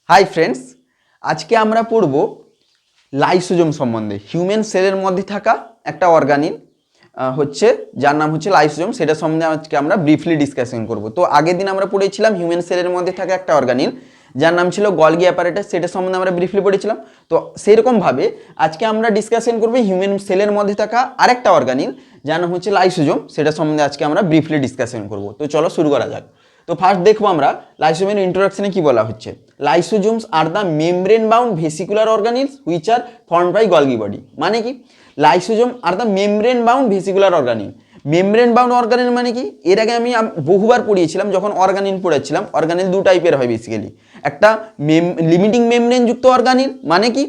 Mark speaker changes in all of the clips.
Speaker 1: Hi friends, আজকে আমরা পড়ব লাইসোজোম সম্বন্ধে। হিউম্যান সেলের মধ্যে থাকা একটা অর্গানিল হচ্ছে যার নাম হচ্ছে লাইসোজোম, সেটা সম্বন্ধে আজকে আমরা ব্রিফলি ডিসকাশন করব। তো আগের দিন আমরা পড়েছিলাম হিউম্যান সেলের মধ্যে থাকা একটা অর্গানিল যার নাম ছিল গলগি অ্যাপারেটাস, সেটা সম্বন্ধে আমরা ব্রিফলি পড়েছিলাম। তো সেরকমভাবে আজকে আমরা ডিসকাশন করব হিউম্যান সেলের মধ্যে থাকা আরেকটা অর্গানিল যার নাম হচ্ছে লাইসোজোম, সেটা সম্বন্ধে আজকে আমরা ব্রিফলি ডিসকাশন করব। তো চলো শুরু করা যাক। তো ফার্স্ট দেখবো আমরা লাইসোজোমের ইন্ট্রোডাকশনে কি বলা হচ্ছে। লাইসোজোমস আর the membrane bound vesicular organelles which are formed by Golgi body. মানে কি, লাইসোজোম আর the membrane bound vesicular organelle. Membrane bound organelle মানে কি, এর আগে আমি বহুবার পড়িয়েছিলাম যখন অর্গানিল পড়েছিলাম। অর্গানিল দু টাইপের হয় বেসিক্যালি, একটা লিমিটিং মেমব্রেন যুক্ত অর্গানিল, মানে কি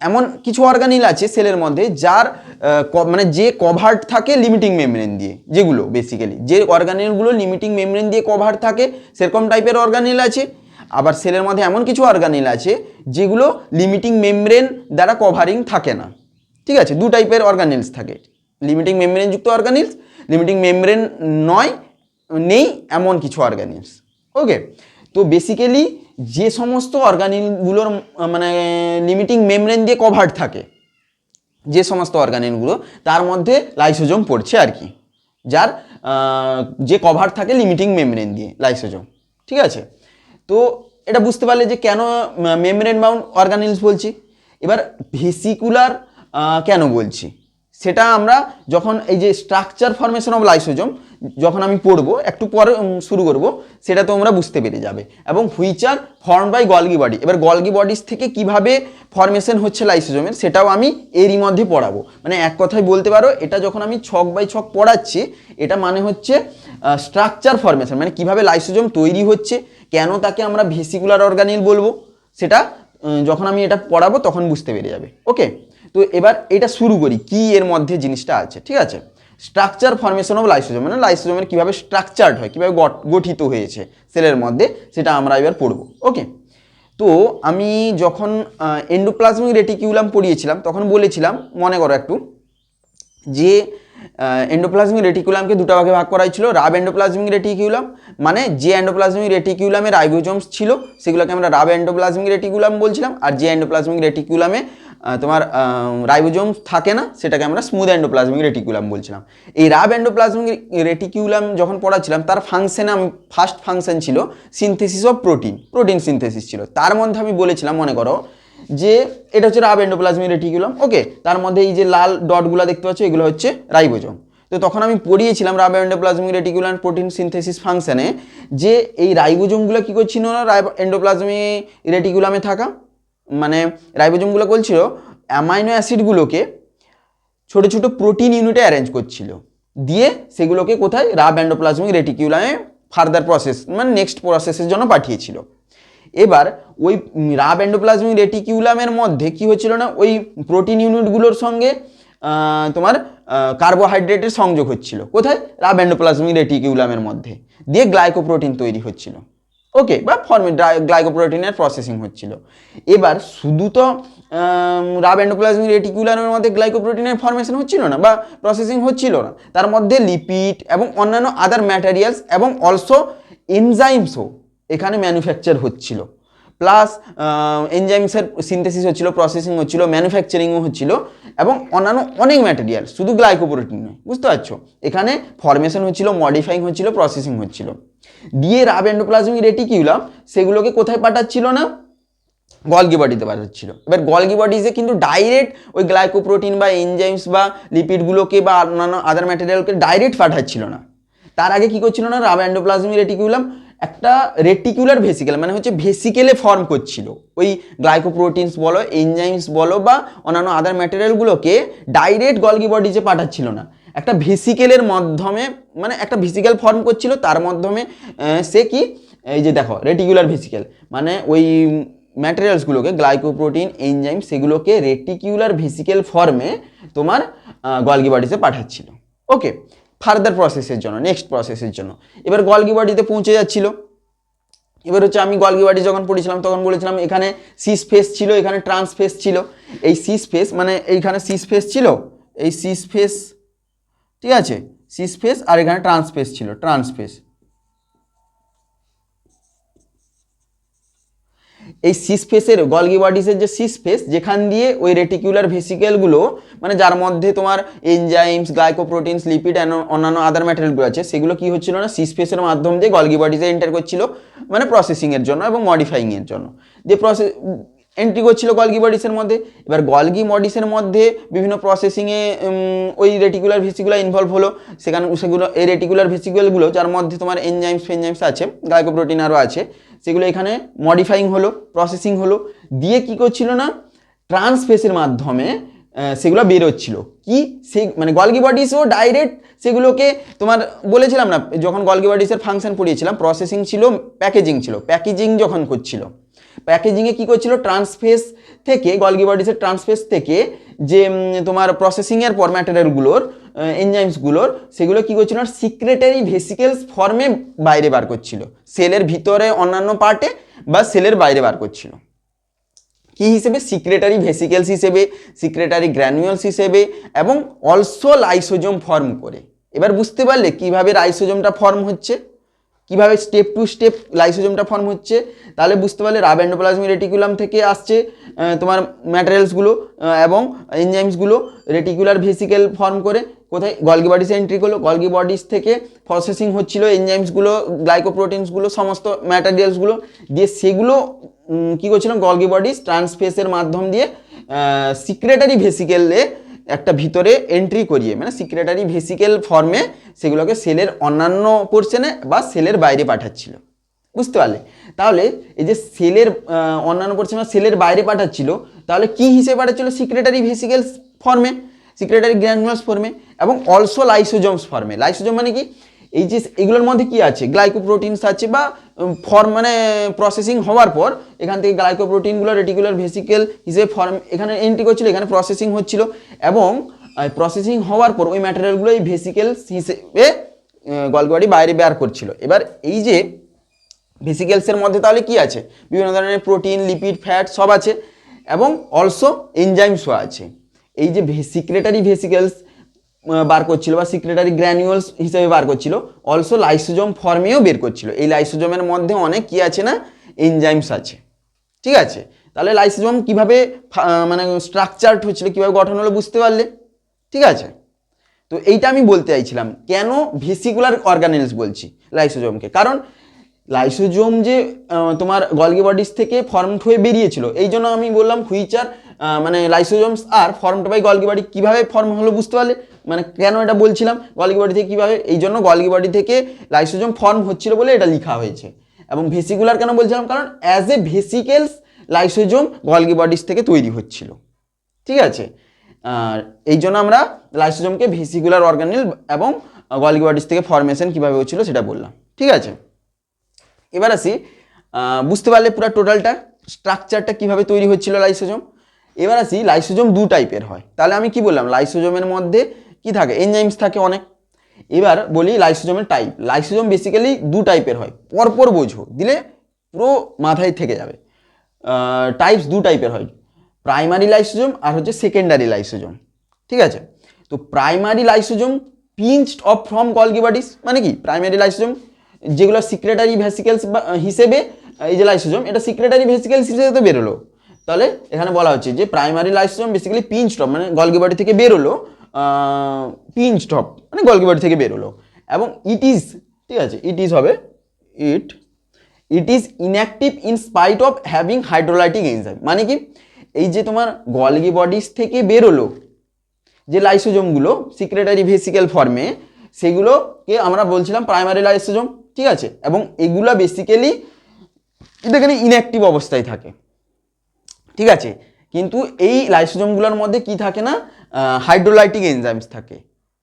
Speaker 1: এমন কিছু অর্গানিল আছে সেলের মধ্যে যার মানে যে কভার্ড থাকে লিমিটিং মেমব্রেন দিয়ে, যেগুলো বেসিক্যালি যে অর্গানিলগুলো লিমিটিং মেমব্রেন দিয়ে কভার্ড থাকে সেরকম টাইপের অর্গানিল আছে। আবার সেলের মধ্যে এমন কিছু অর্গানিল আছে যেগুলো লিমিটিং মেমব্রেন দ্বারা কভারিং থাকে না। ঠিক আছে, দু টাইপের অর্গানিলস থাকে, লিমিটিং মেমব্রেন যুক্ত অর্গানিলস, লিমিটিং মেমব্রেন নয় নেই এমন কিছু অর্গানিলস। ওকে, তো বেসিক্যালি যে সমস্ত অর্গানিলগুলোর মানে লিমিটিং মেমব্রেন দিয়ে কভার্ড থাকে, যে সমস্ত অর্গানিলগুলো তার মধ্যে লাইসোজোম পড়ছে আর কি, যার যে কভার থাকে লিমিটিং মেমব্রেন দিয়ে, লাইসোজোম। ঠিক আছে, তো এটা বুঝতে পারলে যে কেন মেমব্রেন বাউন্ড অর্গানিলস বলছি। এবার ভেসিকুলার কেন বলছি সেটা আমরা যখন এই যে স্ট্রাকচার ফরমেশন অফ লাইসোজোম যখন আমি পড়বো, একটু পরে শুরু করব, সেটা তোমরা বুঝতে পেরে যাবে। এবং which are form by Golgi body, এবার গলগি বডিস থেকে কিভাবে ফরমেশন হচ্ছে লাইসোজোমের সেটাও আমি এরই মধ্যে পড়াবো। মানে এক কথায় বলতে পারো, এটা যখন আমি ছক বাই ছক পড়াচ্ছি, এটা মানে হচ্ছে স্ট্রাকচার ফরমেশন, মানে কিভাবে লাইসোজোম তৈরি হচ্ছে, কেন তাকে আমরা ভেসিকুলার অর্গানিল বলবো, সেটা যখন আমি এটা পড়াবো তখন বুঝতে পেরে যাবে। ওকে, তো এবার এটা শুরু করি, কি এর মধ্যে জিনিসটা আছে। ঠিক আছে, স্ট্রাকচার ফরমেশন অফ লাইসোজোম মানে লাইসোজোমের কীভাবে স্ট্রাকচার্ড হয়, কীভাবে গঠিত হয়েছে সেলের মধ্যে, সেটা আমরা এবার পড়ব। ওকে, তো আমি যখন এন্ডোপ্লাজমিক রেটিকিউলাম পড়িয়েছিলাম তখন বলেছিলাম, মনে করো একটু, যে এন্ডোপ্লাজমিক রেটিকুলামকে দুটো ভাগে ভাগ করা হয়েছিল। রাব এন্ডোপ্লাজমিক রেটিকুলাম মানে যে এন্ডোপ্লাজমিক রেটিকুলামে রাইবোজোমস ছিল সেগুলোকে আমরা রাব এন্ডোপ্লাজমিক রেটিকুলাম বলছিলাম, আর যে এন্ডোপ্লাজমিক রেটিকুলামে তোমার রাইবোজোমস থাকে না সেটাকে আমরা স্মুথ এন্ডোপ্লাজমিক রেটিকুলাম বলছিলাম। এই রাব এন্ডোপ্লাজমিক রেটিকুলাম যখন পড়াচ্ছিলাম তার ফাংশনে আমি ফার্স্ট ফাংশন ছিল সিনথেসিস অফ প্রোটিন সিনথেসিস ছিল। তার মধ্যে আমি বলেছিলাম, মনে করো যে এটা হচ্ছে রাব এন্ডোপ্লাজমিক রেটিকুলাম। ওকে, তার মধ্যে এই যে লাল ডটগুলো দেখতে পাচ্ছ এগুলো হচ্ছে রাইবোজোম। তো তখন আমি পড়িয়েছিলাম রাব এন্ডোপ্লাজমিক রেটিকুলাম প্রোটিন সিনথেসিস ফাংশনে যে এই রাইবোজোমগুলো কী করছিল না, রাব এন্ডোপ্লাজমিক রেটিকুলামে থাকা মানে রাইবোজোমগুলো বলছিল অ্যামাইনো অ্যাসিডগুলোকে ছোট ছোট প্রোটিন ইউনিটে অ্যারেঞ্জ করছিল, দিয়ে সেগুলোকে কোথায়, রাব এন্ডোপ্লাজমিক রেটিকুলামে ফার্দার প্রসেস মানে নেক্সট প্রসেসের জন্য পাঠিয়েছিল। এবার ওই রাব এন্ডোপ্লাজমিক রেটিকিউলামের মধ্যে কি হচ্ছিল না, ওই প্রোটিন ইউনিটগুলোর সঙ্গে তোমার কার্বোহাইড্রেটের সংযোগ হচ্ছিল, কোথায়, রাব এন্ডোপ্লাজমিক রেটিকিউলামের মধ্যে, দিয়ে গ্লাইকোপ্রোটিন তৈরি হচ্ছিল। ওকে, বা গ্লাইকোপ্রোটিনের প্রসেসিং হচ্ছিল। এবার শুধু তো রাব এন্ডোপ্লাজমিক রেটিকুলামের মধ্যে গ্লাইকোপ্রোটিনের ফরমেশন হচ্ছিল না বা প্রসেসিং হচ্ছিল না, তার মধ্যে লিপিড এবং অন্যান্য আদার ম্যাটেরিয়ালস এবং অলসো এনজাইমসও এখানে ম্যানুফ্যাকচার হচ্ছিল, প্লাস এনজাইমসের সিনথেসিস হচ্ছিল, প্রসেসিং হচ্ছিল, ম্যানুফ্যাকচারিংও হচ্ছিল, এবং অন্যান্য অনেক ম্যাটেরিয়াল, শুধু গ্লাইকোপ্রোটিন নয়। বুঝতে পারছো, এখানে ফরমেশন হচ্ছিল, মডিফাইং হচ্ছিল, প্রসেসিং হচ্ছিল, দিয়ে রাব এন্ডোপ্লাজমিক রেটিকিউলাম সেগুলোকে কোথায় পাঠাচ্ছিল না, গলগি বডিতে পাঠাচ্ছিল। এবার গলগি বডিজে কিন্তু ডাইরেক্ট ওই গ্লাইকোপ্রোটিন বা এনজাইমস বা লিপিডগুলোকে বা অন্যান্য আদার ম্যাটেরিয়ালকে ডাইরেক্ট পাঠাচ্ছিল না। তার আগে কি করছিল না, রাব এন্ডোপ্লাজমিক রেটিকুলাম একটা রেটিকুলার ভেসিকেল মানে হচ্ছে ভেসিকেলে ফর্ম করছিল, ওই গ্লাইকোপ্রোটিনস বলো, এনজাইমস বলো বা অন্যান্য আদার ম্যাটেরিয়ালগুলোকে ডাইরেক্ট গলগি বডিজে পাঠাচ্ছিল না, একটা ভেসিকেলের মাধ্যমে মানে একটা ভেসিকেল ফর্ম করছিল, তার মাধ্যমে সে কি, এই যে দেখো রেটিকুলার ভেসিকেল মানে ওই ম্যাটেরিয়ালসগুলোকে গ্লাইকোপ্রোটিন এনজাইম সেগুলোকে রেটিকুলার ভেসিকেল ফর্মে তোমার গলগি বডিতে পাঠাচ্ছিল। ওকে, ফার্দার প্রসেসের জন্য, নেক্সট প্রসেসের জন্য। এবার গলগি বডিতে পৌঁছে যাচ্ছিল। এবার হচ্ছে আমি গলগি বডি যখন পড়েছিলাম তখন বলেছিলাম এখানে সিস ফেস ছিল, এখানে ট্রান্স ফেস ছিল। এই সিস ফেস মানে এইখানে সিস ফেস ছিল, এই সিস ফেস, ঠিক আছে, সিস ফেস, আর এখানে ট্রান্স ফেস ছিল, ট্রান্স ফেস। এই সিস ফেসের গলগি বডিসের যে সিস ফেস যেখান দিয়ে ওই রেটিকুলার ভেসিকেলগুলো মানে যার মধ্যে তোমার এনজাইমস গ্লাইকোপ্রোটিনস লিপিড অন্যান্য আদার ম্যাটেরিয়ালগুলো আছে সেগুলো কি হচ্ছিল না সিস ফেসের মাধ্যম দিয়ে গলগি বডিসে এন্টার করছিল মানে প্রসেসিংয়ের জন্য এবং মডিফাইংয়ের জন্য যে প্রসেস এন্ট্রি করছিল গলগি বডিসের মধ্যে। এবার গলগি বডিসের মধ্যে বিভিন্ন প্রসেসিংয়ে ওই রেটিকুলার ভেসিকুলার ইনভলভ হলো, সেগুলো এই রেটিকুলার ভেসিকুলারগুলো যার মধ্যে তোমার এনজাইমস ফেনজাইমস আছে গ্লাইকোপ্রোটিন আরও আছে সেগুলো এখানে মডিফাইং হলো প্রসেসিং হলো, দিয়ে কি করছিল না ট্রান্সফেসের মাধ্যমে সেগুলো বেরোচ্ছিল কি সেই মানে গলগি বডিসও ডাইরেক্ট সেগুলোকে তোমার বলেছিলাম না যখন গলগি বডিসের ফাংশন পড়িয়েছিলাম প্রসেসিং ছিল প্যাকেজিং ছিল, প্যাকেজিং যখন করছিল প্যাকেজিংয়ে কী করছিল ট্রান্সফেস থেকে গলগি বডিসের ট্রান্সফেস থেকে যে তোমার প্রসেসিংয়ের পর ম্যাটেরিয়ালগুলোর এনজাইমসগুলোর সেগুলো কী করছিল সিক্রেটারি ভেসিকেলস ফর্মে বাইরে বার করছিল, সেলের ভিতরে অন্যান্য পার্টে বা সেলের বাইরে বার করছিল কি হিসেবে সিক্রেটারি ভেসিকেলস হিসেবে, সিক্রেটারি গ্র্যানুয়ালস হিসেবে এবং অলসো লাইসোজোম ফর্ম করে। এবার বুঝতে পারলে কিভাবে লাইসোজোমটা ফর্ম হচ্ছে, কিভাবে স্টেপ টু স্টেপ লাইসোজোমটা ফর্ম হচ্ছে, তাহলে বুঝতে পারলে রাব এন্ডোপ্লাজমিক রেটিকুলাম থেকে আসছে তোমার ম্যাটেরিয়ালসগুলো এবং এনজাইমসগুলো রেটিকুলার ভেসিকেল ফর্ম করে কোথায় গলগি বডিসে এন্ট্রি করলো, গলগি বডিস থেকে প্রসেসিং হচ্ছিল এনজাইমসগুলো গ্লাইকোপ্রোটিনসগুলো সমস্ত ম্যাটেরিয়ালসগুলো দিয়ে সেগুলো কী করছিলাম গলগি বডিস ট্রান্সফেসের মাধ্যম দিয়ে সিক্রেটারি ভেসিকেলে একটা ভিতরে এন্ট্রি করিয়ে মানে সিক্রেটারি ভেসিকেল ফর্মে সেগুলোকে সেলের অন্যান্য পোর্শনে বা সেলের বাইরে পাঠাচ্ছিল। বুঝতে পারলে? তাহলে এই যে সেলের অন্যান্য পোর্শনে সেলের বাইরে পাঠাচ্ছিল তাহলে কি হিসেবে পাঠাচ্ছিল সিক্রেটারি ভেসিকেলস ফর্মে, সিক্রেটারি গ্র্যানুলাস ফর্মে এবং অলসো লাইসোজোমস ফর্মে। লাইসোজোম মানে কি এই যে এগুলোর মধ্যে কি আছে গ্লাইকোপ্রোটিনস আছে বা ফর্ম মানে প্রসেসিং হওয়ার পর এখান থেকে গ্লাইকোপ্রোটিনগুলো রেটিকুলার ভেসিকেল হিসেবে ফর্ম এখানে এন্ট্রি করছিল, এখানে প্রসেসিং হচ্ছিল এবং প্রসেসিং হওয়ার পর ওই ম্যাটেরিয়ালগুলো এই ভেসিকেলস হিসেবে গলগি বডি বাইরে বের করছিল। এবার এই যে ভেসিকেলসের মধ্যে তাহলে কি আছে বিভিন্ন ধরনের প্রোটিন লিপিড ফ্যাট সব আছে এবং অলসো এনজাইমসও আছে। এই যে সিক্রেটারি ভেসিকেলস বার করছিল বা সিক্রেটারি গ্র্যানুয়ালস হিসেবে বার করছিল অলসো লাইসোজোম ফর্মেও বের করছিল। এই লাইসোজোমের মধ্যে অনেক কি আছে না এনজাইমস আছে। ঠিক আছে, তাহলে লাইসোজোম কিভাবে মানে স্ট্রাকচারড হচ্ছিল কীভাবে গঠন হলো বুঝতে পারলে? ঠিক আছে, তো এইটা আমি বলতে চাইছিলাম কেন ভেসিকুলার অর্গানেলস বলছি লাইসোজোমকে, কারণ লাইসোজোম যে তোমার গলগি বডিস থেকে ফর্মড হয়ে বেরিয়েছিল এই জন্য আমি বললাম হুইচ আর মানে lysosomes are formed by Golgi body. কীভাবে ফর্ম হলো বুঝতে পারলে, মানে কেন এটা বলছিলাম গলগি বডি থেকে কীভাবে, এই জন্য গলগি বডি থেকে লাইসোজোম ফর্ম হচ্ছিল বলে এটা লেখা হয়েছে। এবং ভেসিকুলার কেন বলছিলাম, কারণ as a vesicles lysosome Golgi bodies থেকে তৈরি হচ্ছিল। ঠিক আছে, আর এই জন্য আমরা লাইসোজোমকে ভেসিকুলার অর্গানেল এবং গলগি বডিস থেকে ফর্মেশন কীভাবে হচ্ছিল সেটা বললাম। ঠিক আছে, এবার আসি বুঝতে পারলে পুরো টোটালটা স্ট্রাকচারটা কীভাবে তৈরি হচ্ছিল লাইসোজোম। এবার আসি লাইসোজোম দু টাইপের হয়, তাহলে আমি কি বললাম লাইসোজোমের মধ্যে কি থাকে এনজাইমস থাকে অনেক। এবার বলি লাইসোজোমের টাইপ। লাইসোজোম বেসিক্যালি দু টাইপের হয়, পরপর বোঝো দিলে পুরো মাথায় থেকে যাবে। টাইপস দু টাইপের হয়, প্রাইমারি লাইসোজোম আর হচ্ছে সেকেন্ডারি লাইসোজোম। ঠিক আছে, তো primary lysosome pinched off from Golgi bodies মানে কি প্রাইমারি লাইসোজোম যেগুলো সিক্রেটারি ভেসিকেলস হিসেবে এই যে লাইসোজোম এটা সিক্রেটারি ভেসিকেলস হিসেবে তো বেরোলো, তাহলে এখানে বলা হচ্ছে যে প্রাইমারি লাইসোজোম বেসিক্যালি পিঞ্চড অফ মানে গলগি বডি থেকে বেরোলো, পিঞ্চড অফ মানে গলগি বডি থেকে বেরোলো এবং ইট ইজ, ঠিক আছে ইট ইজ হবে it is inactive in spite of having hydrolytic enzyme. মানে কি এই যে তোমার গলগি বডিস থেকে বেরোলো যে লাইসোজোমগুলো সিক্রেটারি ভেসিকেল ফর্মে সেগুলোকে আমরা বলছিলাম প্রাইমারি লাইসোজোম। ঠিক আছে, এবং এগুলা বেসিক্যালি এখানে ইনঅ্যাক্টিভ অবস্থায় থাকে। ঠিক আছে, কিন্তু এই লাইসোজোমগুলোর মধ্যে কি থাকে না হাইড্রোলাইটিক এনজাইমস থাকে।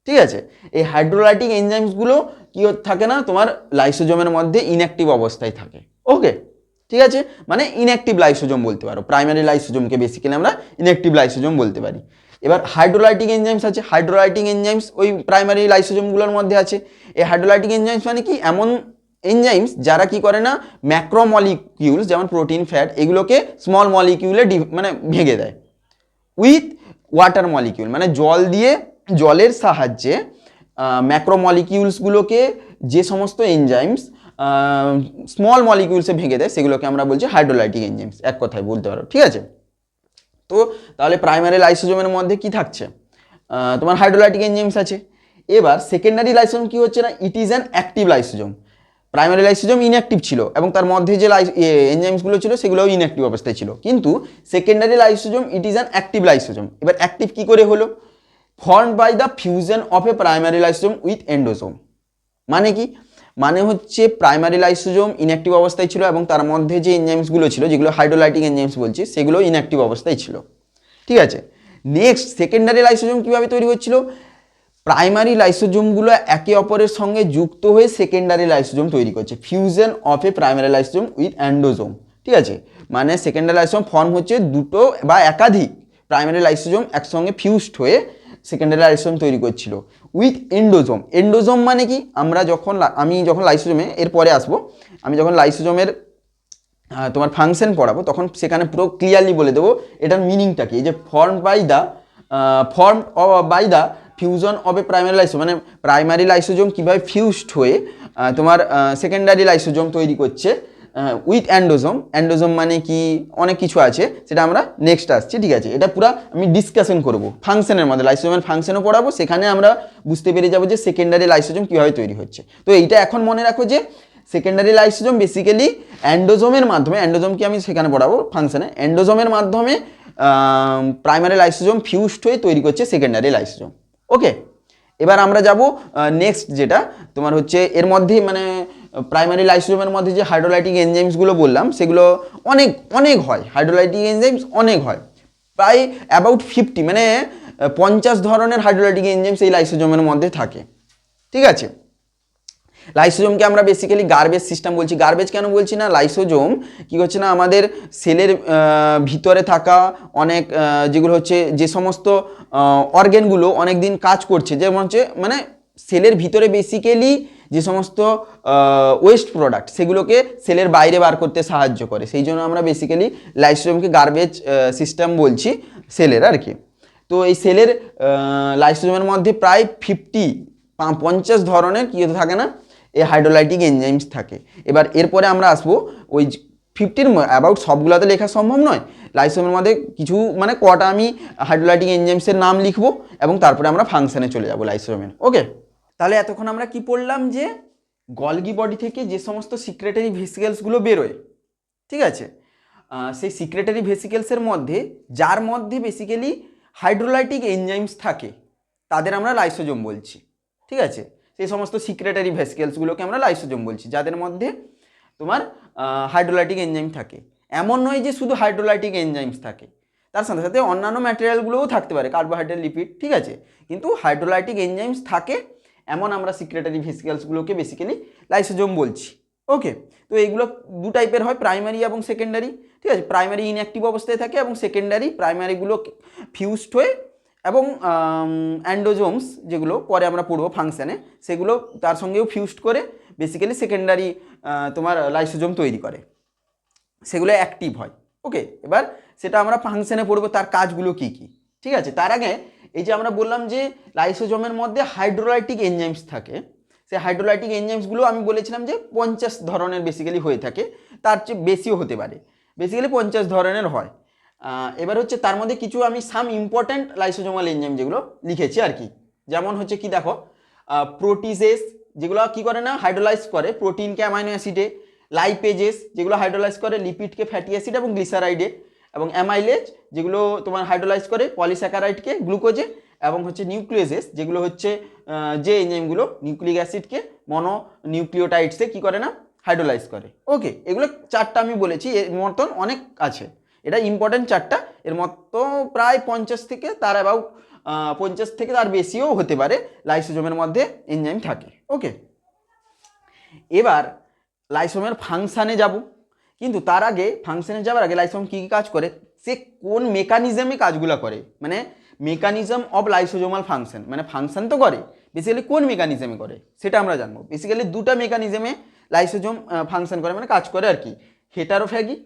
Speaker 1: ঠিক আছে, এই হাইড্রোলাইটিক এনজাইমসগুলো কি থাকে না তোমার লাইসোজোমের মধ্যে ইনঅ্যাক্টিভ অবস্থায় থাকে। ওকে, ঠিক আছে, মানে ইনঅ্যাক্টিভ লাইসোজোম বলতে পারো, প্রাইমারি লাইসোজোমকে বেসিক্যালি আমরা ইনঅ্যাক্টিভ লাইসোজোম বলতে পারি। এবার হাইড্রোলাইটিক এনজাইমস আছে, হাইড্রোলাইটিক এনজাইমস ওই প্রাইমারি লাইসোজোমগুলোর মধ্যে আছে। এই হাইড্রোলাইটিক এনজাইমস মানে কি এমন এনজাইমস যারা কি করে না ম্যাক্রোমলিকিউলস যেমন প্রোটিন ফ্যাট এগুলোকে স্মল মলিকিউলে মানে ভেঙে দেয় উইথ ওয়াটার মলিকিউল, মানে জল দিয়ে জলের সাহায্যে ম্যাক্রোমলিকিউলসগুলোকে যে সমস্ত এনজাইমস স্মল মলিকিউলসে ভেঙে দেয়, সেগুলোকে আমরা বলছি হাইড্রোলাইটিক এনজাইমস, এক কথায় বলতে পারো। ঠিক আছে, তো তাহলে প্রাইমারি লাইসোজোমের মধ্যে কি থাকছে, তোমার হাইড্রোলাইটিক এনজাইমস আছে। এবার সেকেন্ডারি লাইসোজোম কি হচ্ছে না, ইট is an active lysosome. Primary lysosome inactive ছিল এবং তার মধ্যে যে এনজাইমসগুলো ছিল সেগুলোও ইনঅ্যাক্টিভ অবস্থায় ছিল, কিন্তু secondary lysosome it is an active lysosome. এবার অ্যাক্টিভ কি করে হলো, formed by the fusion of a primary lysosome with endosome. মানে কি, মানে হচ্ছে প্রাইমারি লাইসোজোম ইনঅ্যাক্টিভ অবস্থায় ছিল এবং তার মধ্যে যে এনজাইমসগুলো ছিল, যেগুলো হাইড্রোলাইটিক এনজাইমস বলছি, সেগুলো ইনঅ্যাক্টিভ অবস্থায় ছিল। ঠিক আছে, নেক্সট সেকেন্ডারি লাইসোজোম কীভাবে তৈরি হচ্ছিল, প্রাইমারি লাইসোজোমগুলো একে অপরের সঙ্গে যুক্ত হয়ে সেকেন্ডারি লাইসোজোম তৈরি করছে, fusion of a primary lysosome with endosome. ঠিক আছে, মানে সেকেন্ডারি লাইসোজোম ফর্ম হচ্ছে দুটো বা একাধিক প্রাইমারি লাইসোজোম একসঙ্গে ফিউজড হয়ে সেকেন্ডারি লাইসোজোম তৈরি করছিল উইথ এন্ডোজোম। এন্ডোজোম মানে কি, আমি যখন লাইসোজোমে এরপরে আসবো, আমি যখন লাইসোজোমের তোমার ফাংশন পড়াবো তখন সেখানে পুরো ক্লিয়ারলি বলে দেবো এটার মিনিংটা কি। এই যে form by the fusion of a primary lysosome, মানে প্রাইমারি লাইসোজোম কীভাবে ফিউজড হয়ে তোমার সেকেন্ডারি লাইসোজোম তৈরি করছে উইথ অ্যান্ডোজোম। অ্যান্ডোজোম মানে কি, অনেক কিছু আছে, সেটা আমরা নেক্সট আসছি। ঠিক আছে, এটা পুরো আমি ডিসকাশন করবো ফাংশনের মধ্যে, লাইসোজোমের ফাংশনও পড়াবো, সেখানে আমরা বুঝতে পেরে যাবো যে সেকেন্ডারি লাইসোজোম কীভাবে তৈরি হচ্ছে। তো এইটা এখন মনে রাখো যে সেকেন্ডারি লাইসোজোম বেসিক্যালি অ্যান্ডোজোমের মাধ্যমে, অ্যান্ডোজোমকে আমি সেখানে পড়াবো ফাংশনে, অ্যান্ডোজোমের মাধ্যমে প্রাইমারি লাইসোজোম ফিউজড হয়ে তৈরি করছে সেকেন্ডারি লাইসোজোম। ওকে, এবার আমরা যাব নেক্সট, যেটা তোমার হচ্ছে এর মধ্যে মানে প্রাইমারি লাইসোজোমের মধ্যে যে হাইড্রোলাইটিক এনজাইমসগুলো বললাম সেগুলো অনেক অনেক হয়, হাইড্রোলাইটিক এনজাইমস অনেক হয়, প্রায় অ্যাবাউট 50, মানে 50 ধরনের হাইড্রোলাইটিক এনজাইমস এই লাইসোজোমের মধ্যে থাকে। ঠিক আছে, লাইসোজোমকে আমরা বেসিক্যালি গার্বেজ সিস্টেম বলছি। গার্বেজ কেন বলছি না, লাইসোজোম কী হচ্ছে না, আমাদের সেলের ভিতরে থাকা অনেক যেগুলো হচ্ছে যে সমস্ত অর্গ্যানগুলো অনেক দিন কাজ করছে, যেমন হচ্ছে মানে সেলের ভিতরে বেসিক্যালি যে সমস্ত ওয়েস্ট প্রোডাক্ট সেগুলোকে সেলের বাইরে বার করতে সাহায্য করে, সেই জন্য আমরা বেসিক্যালি লাইসোজোমকে গার্বেজ সিস্টেম বলছি সেলের আর কি। তো এই সেলের লাইসোজোমের মধ্যে প্রায় 50 ধরনের কী থাকে না, এই হাইড্রোলাইটিক এনজাইমস থাকে। এবার এরপরে আমরা আসবো ওই 50 অ্যাবাউট সবগুলোতে লেখা সম্ভব নয়, লাইসোজোমের মধ্যে কিছু মানে কটা আমি হাইড্রোলাইটিক এনজাইমসের নাম লিখবো এবং তারপরে আমরা ফাংশনে চলে যাবো লাইসোজোমের। ওকে, তাহলে এতক্ষণ আমরা কি পড়লাম, যে গলগি বডি থেকে যে সমস্ত সিক্রেটারি ভেসিকেলসগুলো বেরোয়, ঠিক আছে, সেই সিক্রেটারি ভেসিকেলসের মধ্যে যার মধ্যে বেসিক্যালি হাইড্রোলাইটিক এনজাইমস থাকে তাদের আমরা লাইসোজোম বলছি। ঠিক আছে, সেই সমস্ত সিক্রেটারি ভেসিকেলসগুলোকে আমরা লাইসোজোম বলছি যাদের মধ্যে তোমার হাইড্রোলাইটিক এনজাইম থাকে। এমন নয় যে শুধু হাইড্রোলাইটিক এনজাইমস থাকে, তার সাথে সাথে অন্যান্য ম্যাটেরিয়ালগুলোও থাকতে পারে, কার্বোহাইড্রেট, লিপিড। ঠিক আছে, কিন্তু হাইড্রোলাইটিক এনজাইমস থাকে এমন আমরা সিক্রেটারি ভেসিকেলসগুলোকে বেসিক্যালি লাইসোজোম বলছি। ওকে, তো এইগুলো দু টাইপের হয়, প্রাইমারি এবং সেকেন্ডারি। ঠিক আছে, প্রাইমারি ইনঅ্যাক্টিভ অবস্থায় থাকে এবং সেকেন্ডারি প্রাইমারিগুলো ফিউজড হয়ে এবং অ্যান্ডোজোমস যেগুলো পরে আমরা পড়বো ফাংশানে, সেগুলো তার সঙ্গেও ফিউজড করে বেসিক্যালি সেকেন্ডারি তোমার লাইসোজোম তৈরি করে, সেগুলো অ্যাক্টিভ হয়। ওকে, এবার সেটা আমরা ফাংশানে পড়বো তার কাজগুলো কি কি। ঠিক আছে, তার আগে এই যে আমরা বললাম যে লাইসোজোমের মধ্যে হাইড্রোলাইটিক এনজাইমস থাকে, সেই হাইড্রোলাইটিক এনজাইমসগুলো আমি বলেছিলাম যে 50 ধরনের বেসিক্যালি হয়ে থাকে, তার চেয়ে বেশিও হতে পারে, বেসিক্যালি 50 ধরনের হয়। এবার হচ্ছে তার মধ্যে কিছু আমি সাম ইম্পর্ট্যান্ট লাইসোজোমাল এনজাইম যেগুলো লিখেছি আর কি, যেমন হচ্ছে কি দেখো, প্রোটিজেস যেগুলো কি করে না, হাইড্রোলাইজ করে প্রোটিনকে অ্যামাইনো অ্যাসিডে, লাইপেজেস যেগুলো হাইড্রোলাইজ করে লিপিডকে ফ্যাটি অ্যাসিড এবং গ্লিসারাইডে, এবং অ্যামাইলেজ যেগুলো তোমার হাইড্রোলাইজ করে পলিস্যাকারাইডকে গ্লুকোজে, এবং হচ্ছে নিউক্লিয়েসেস যেগুলো হচ্ছে যে এনজাইমগুলো নিউক্লিক অ্যাসিডকে মনো নিউক্লিওটাইডসে কী করে না, হাইড্রোলাইজ করে। ওকে, এগুলো 4টা আমি বলেছি, এর মতন অনেক আছে, এটা ইম্পর্টেন্ট 4টা, এর মতো প্রায় 50 থেকে তার অ্যাবাউট 50 থেকে তার বেশিও হতে পারে লাইসোজোমের মধ্যে এনজাইম থাকে। ওকে, এবার লাইসোমের ফাংশানে যাব, কিন্তু তার আগে ফাংশানে যাওয়ার আগে লাইসোম কী কী কাজ করে, সে কোন মেকানিজমে কাজগুলো করে, মানে মেকানিজম অফ লাইসোজোমাল ফাংশন, মানে ফাংশন তো করে, বেসিক্যালি কোন মেকানিজমে করে সেটা আমরা জানবো। বেসিক্যালি 2টা মেকানিজমে লাইসোজোম ফাংশন করে, মানে কাজ করে আর কি, হেটারোফ্যাগি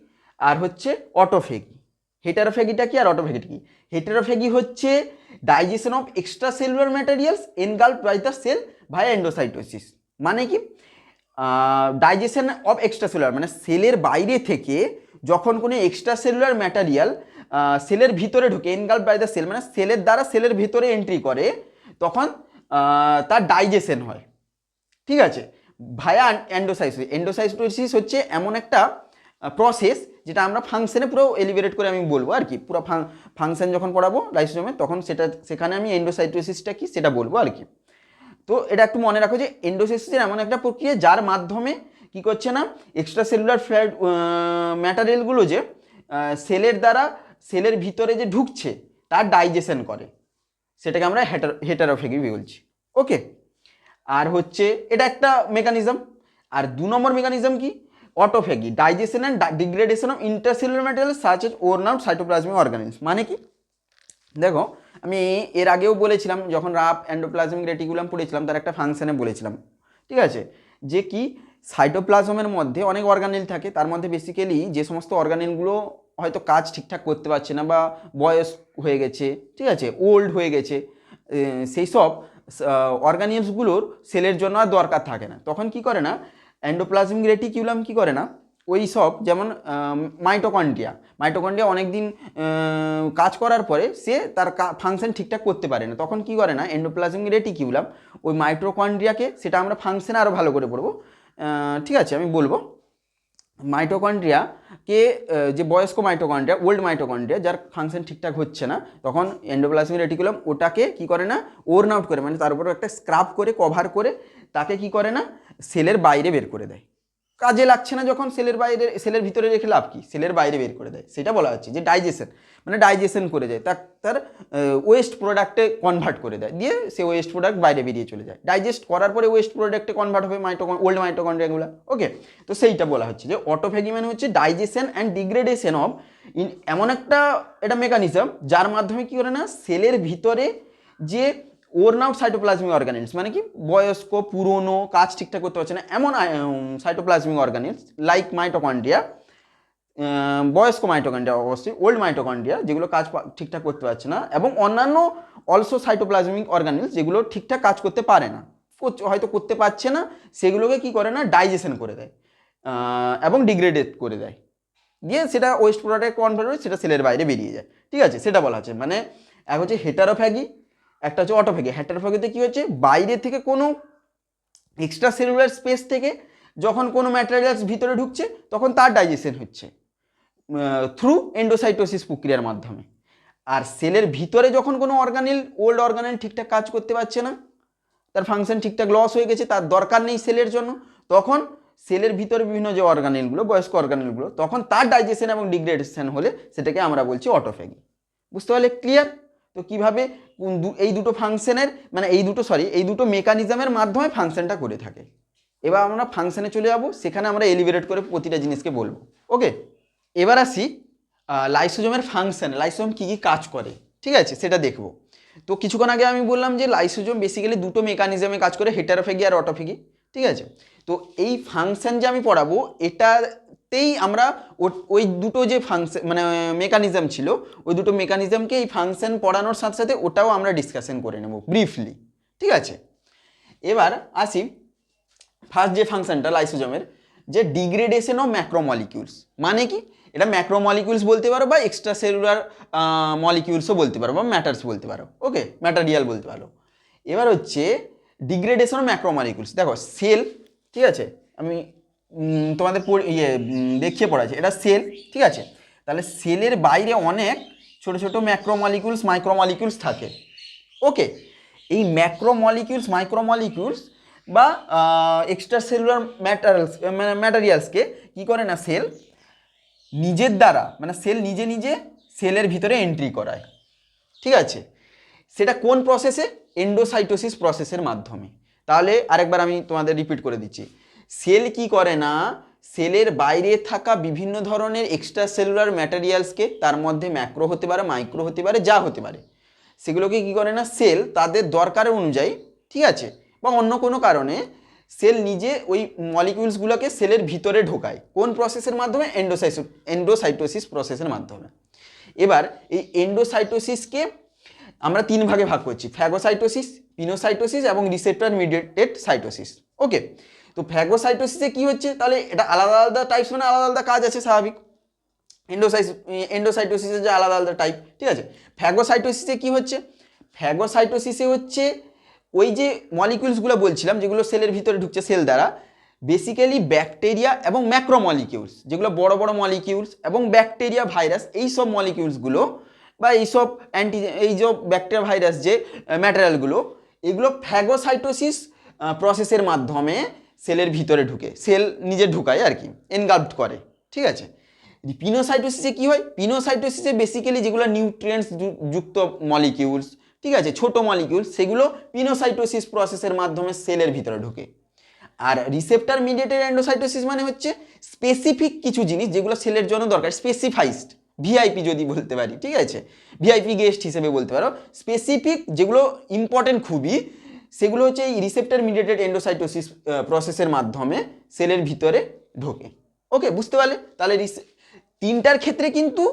Speaker 1: আর হচ্ছে অটোফ্যাগি। হেটারোফ্যাগিটা কি আর অটোফ্যাগিটা কি? হেটারোফ্যাগি হচ্ছে digestion of extracellular materials engulfed by the cell via endocytosis. মানে কি, ডাইজেশন অফ এক্সট্রা সেলুলার, মানে সেলের বাইরে থেকে যখন কোনো এক্সট্রা সেলুলার ম্যাটেরিয়াল সেলের ভিতরে ঢুকে, এনগালফ বাই দ্য সেল, মানে সেলের দ্বারা সেলের ভিতরে এন্ট্রি করে, তখন তার ডাইজেশন হয়। ঠিক আছে, ভায়া এন্ডোসাইটোসিস। এন্ডোসাইটোসিস হচ্ছে এমন একটা প্রসেস যেটা আমরা ফাংশনে পুরো এলিভেটেড করে আমি বলবো আর কি, পুরো ফাংশন যখন পড়াবো লাইসোজোমে তখন সেখানে আমি এন্ডোসাইটোসিসটা কি সেটা বলবো আর কি। তো এটা একটু মনে রাখো যে এন্ডোসাইটোসিস এমন একটা প্রক্রিয়া যার মাধ্যমে কি করছে না, এক্সট্রা সেলুলার ফ্লুইড ম্যাটেরিয়ালগুলো যে সেলের দ্বারা সেলের ভিতরে যে ঢুকছে তার ডাইজেশন করে, সেটাকে আমরা হেটারোফেগি বলছি। ওকে, আর হচ্ছে এটা একটা মেকানিজম। আর 2 নম্বর মেকানিজম কি, autophagy, digestion and degradation of intercellular material such as worn out cytoplasmic organism. মানে কি, দেখো আমি এর আগেও বলেছিলাম যখন রাফ এন্ডোপ্লাজমিক রেটিকুলাম পড়েছিলাম তার একটা ফাংশনে বলেছিলাম, ঠিক আছে, যে কি সাইটোপ্লাজমের মধ্যে অনেক অর্গানেল থাকে, তার মধ্যে বেসিক্যালি যে সমস্ত অর্গানেলগুলো হয়তো কাজ ঠিকঠাক করতে পারছে না বা বয়স হয়ে গেছে, ঠিক আছে, ওল্ড হয়ে গেছে, সেই সব অর্গানিজমগুলোর সেলের জন্য আর দরকার থাকে না, তখন কি করে না এন্ডোপ্লাজমিক রেটিকুলাম কি করে না, ওই সব যেমন মাইটোকন্ড্রিয়া অনেক দিন কাজ করার পরে সে তার ফাংশন ঠিকঠাক করতে পারে না, তখন কি করে না এন্ডোপ্লাজমিক রেটিকুলাম ওই মাইটোকন্ড্রিয়াকে, সেটা আমরা ফাংশনে আরও ভালো করে পড়বো, ঠিক আছে আমি বলবো, মাইটোকন্ড্রিয়াকে যে বয়স্ক মাইটোকন্ড্রিয়া, ওল্ড মাইটোকন্ড্রিয়া যার ফাংশন ঠিকঠাক হচ্ছে না, তখন এন্ডোপ্লাজমিক রেটিকুলাম ওটাকে কি করে না ওরন আউট করে, মানে তার উপর একটা স্ক্রাব করে কভার করে তাকে কি করে না সেলের বাইরে বের করে দেয়। কাজে লাগছে না যখন সেলের বাইরে, সেলের ভিতরে রেখে লাভ কি, সেলের বাইরে বের করে দেয়, সেটা বলা হচ্ছে যে ডাইজেশন, মানে ডাইজেশন করে যায়, তার ওয়েস্ট প্রোডাক্টে কনভার্ট করে দেয়, দিয়ে সে ওয়েস্ট প্রোডাক্ট বাইরে বেরিয়ে চলে যায়, ডাইজেস্ট করার পরে ওয়েস্ট প্রোডাক্টে কনভার্ট হবে ওল্ড মাইটোকন্ড্রিয়াগুলো। ওকে, তো সেইটা বলা হচ্ছে যে অটোফেগি মানে হচ্ছে ডাইজেশন অ্যান্ড ডিগ্রেডেশন অফ এমন একটা এটা মেকানিজম যার মাধ্যমে কি করে না সেলের ভিতরে যে ওরন আউট সাইটোপ্লাজমিক অর্গানিলস, মানে কি বয়স্ক পুরনো কাজ ঠিকঠাক করতে পারছে না এমন সাইটোপ্লাজমিক অর্গানিলস লাইক মাইটোকন্ড্রিয়া, বয়স্ক মাইটোকন্ড্রিয়া অবশ্যই, ওল্ড মাইটোকন্ড্রিয়া যেগুলো কাজ ঠিকঠাক করতে পারছে না, এবং অন্যান্য অলসো সাইটোপ্লাজমিক অর্গানিলস যেগুলো ঠিকঠাক কাজ করতে পারে না, হয়তো করতে পারছে না, সেগুলোকে কি করে না ডাইজেশন করে দেয় এবং ডিগ্রেডেড করে দেয়, দিয়ে সেটা ওয়েস্ট প্রোডাক্টে কনভার্ট হয়ে সেটা সেলের বাইরে বেরিয়ে যায়। ঠিক আছে, সেটা বলা হচ্ছে, মানে এক হচ্ছে হেটারোফ্যাগি, একটা হচ্ছে অটোফ্যাগি। হেটারোফ্যাগিতে কি হচ্ছে, বাইরে থেকে কোনো এক্সট্রা সেলুলার স্পেস থেকে যখন কোনো ম্যাটেরিয়ালস ভিতরে ঢুকছে তখন তার ডাইজেশন হচ্ছে থ্রু এন্ডোসাইটোসিস প্রক্রিয়ার মাধ্যমে। আর সেলের ভিতরে যখন কোনো অর্গানেল, ওল্ড অর্গানেল ঠিকঠাক কাজ করতে পারছে না, তার ফাংশন ঠিকঠাক লস হয়ে গেছে, তার দরকার নেই সেলের জন্য, তখন সেলের ভিতরে বিভিন্ন যে অর্গানেলগুলো, বয়স্ক অর্গানেলগুলো, তখন তার ডাইজেশন এবং ডিগ্রেডেশন হলে সেটাকে আমরা বলছি অটোফ্যাগি। বুঝতে পারলে ক্লিয়ার? তো কীভাবে এই দুটো ফাংশনের, মানে এই দুটো মেকানিজমের মাধ্যমে ফাংশনটা করে থাকে। এবার আমরা ফাংশনে চলে যাব, সেখানে আমরা এলিভেট করে প্রতিটা জিনিসকে বলবো। ওকে, এবার আসি লাইসোজোমের ফাংশন, লাইসোজোম কী কী কাজ করে, ঠিক আছে সেটা দেখবো। তো কিছুক্ষণ আগে আমি বললাম যে লাইসোজোম বেসিক্যালি দুটো মেকানিজমে কাজ করে, হেটারোফ্যাগি আর অটোফ্যাগি। ঠিক আছে, তো এই ফাংশন যে আমি পড়াবো এটাতেই আমরা ওই দুটো যে ফাংশন মানে মেকানিজম ছিল, ওই দুটো মেকানিজমকে এই ফাংশন পড়ানোর সাথে সাথে ওটাও আমরা ডিসকাশন করে নেব ব্রিফলি। ঠিক আছে, এবার আসি ফার্স্ট যে ফাংশনটা লাইসোজোমের, যে ডিগ্রেডেশন অফ ম্যাক্রোমলিকিউলস। মানে কি, এটা ম্যাক্রোমলিকিউলস বলতে পারো বা এক্সট্রা সেলুলার মলিকিউলসও বলতে পারো বা ম্যাটার্স বলতে পারো, ওকে ম্যাটারিয়াল বলতে পারো। এবার হচ্ছে ডিগ্রেডেশন অফ ম্যাক্রোমলিকিউলস। দেখো সেল, ঠিক আছে, আমি তোমাদের দেখিয়ে পড়াচ্ছি, এটা সেল, ঠিক আছে, তাহলে সেলের বাইরে অনেক ছোট ছোট ম্যাক্রোমলিকিউলস, মাইক্রোমলিকিউলস থাকে। ওকে, এই ম্যাক্রোমলিকিউলস, মাইক্রোমলিকিউলস বা এক্সট্রা সেলুলার ম্যাটেরিয়ালসকে কী করে না সেল নিজের দ্বারা, মানে সেল নিজে নিজে সেলের ভিতরে এন্ট্রি করায়। ঠিক আছে, সেটা কোন প্রসেসে, এন্ডোসাইটোসিস প্রসেসের মাধ্যমে। তাহলে আরেকবার আমি তোমাদের রিপিট করে দিচ্ছি, সেল কি করে না সেলের বাইরে থাকা বিভিন্ন ধরনের এক্সট্রা সেলুলার ম্যাটেরিয়ালসকে, তার মধ্যে ম্যাক্রো হতে পারে, মাইক্রো হতে পারে, যা হতে পারে, সেগুলোকে কি করে না সেল তাদের দরকার অনুযায়ী, ঠিক আছে, বা অন্য কোনো কারণে সেল নিজে ওই মলিকিউলসগুলোকে সেলের ভিতরে ঢোকায়। কোন প্রসেসের মাধ্যমে, এন্ডোসাইটোসিস প্রসেসের মাধ্যমে। এবার এই এন্ডোসাইটোসিসকে আমরা 3 ভাগে ভাগ করছি, ফ্যাগোসাইটোসিস, পিনোসাইটোসিস এবং রিসেপ্টর মিডিয়েটেড সাইটোসিস। ওকে, তো ফ্যাগোসাইটোসিসে কি হচ্ছে, তাহলে এটা আলাদা আলাদা টাইপস, মানে আলাদা আলাদা কাজ আছে স্বাভাবিক। এন্ডোসাইটোসিসের যে আলাদা আলাদা টাইপ, ঠিক আছে। ফ্যাগোসাইটোসিসে কি হচ্ছে, ফ্যাগোসাইটোসিসে হচ্ছে ওই যে মলিকিউলসগুলো বলছিলাম যেগুলো সেলের ভিতরে ঢুকছে সেল দ্বারা, বেসিক্যালি ব্যাকটেরিয়া এবং ম্যাক্রোমলিকিউলস, যেগুলো বড় বড় মলিকিউলস এবং ব্যাকটেরিয়া ভাইরাস, এই সব মলিকিউলসগুলো বা এইসব এই যে ব্যাকটেরিয়া ভাইরাস যে ম্যাটেরিয়ালগুলো, এগুলো ফ্যাগোসাইটোসিস প্রসেসের মাধ্যমে সেলের ভিতরে ঢুকে, সেল নিজে ঢুকায় আর কি, এনগাল্পড করে, ঠিক আছে। পিনোসাইটোসিসে কি হয়, পিনোসাইটোসিসে বেসিক্যালি যেগুলো নিউট্রিয়েন্টস যুক্ত মলিকিউলস, ঠিক আছে, ছোট মলিকিউলস, সেগুলো পিনোসাইটোসিস প্রসেসের মাধ্যমে সেলের ভিতরে ঢুকে। আর রিসেপ্টর মিডিয়েটেড এন্ডোসাইটোসিস মানে হচ্ছে স্পেসিফিক কিছু জিনিস যেগুলো সেলের জন্য দরকার, স্পেসিফাইজড, ভিআইপি যদি বলতে পারি, ঠিক আছে, ভিআইপি গেস্ট হিসেবে বলতে পারো, স্পেসিফিক যেগুলো ইম্পর্টেন্ট খুবই, সেগুলো হচ্ছে এই রিসেপ্টর মিডিয়েটেড এন্ডোসাইটোসিস প্রসেসের মাধ্যমে সেলের ভিতরে ঢোকে। ওকে, বুঝতে পারলে? তাহলে তিনটার ক্ষেত্রে কিন্তু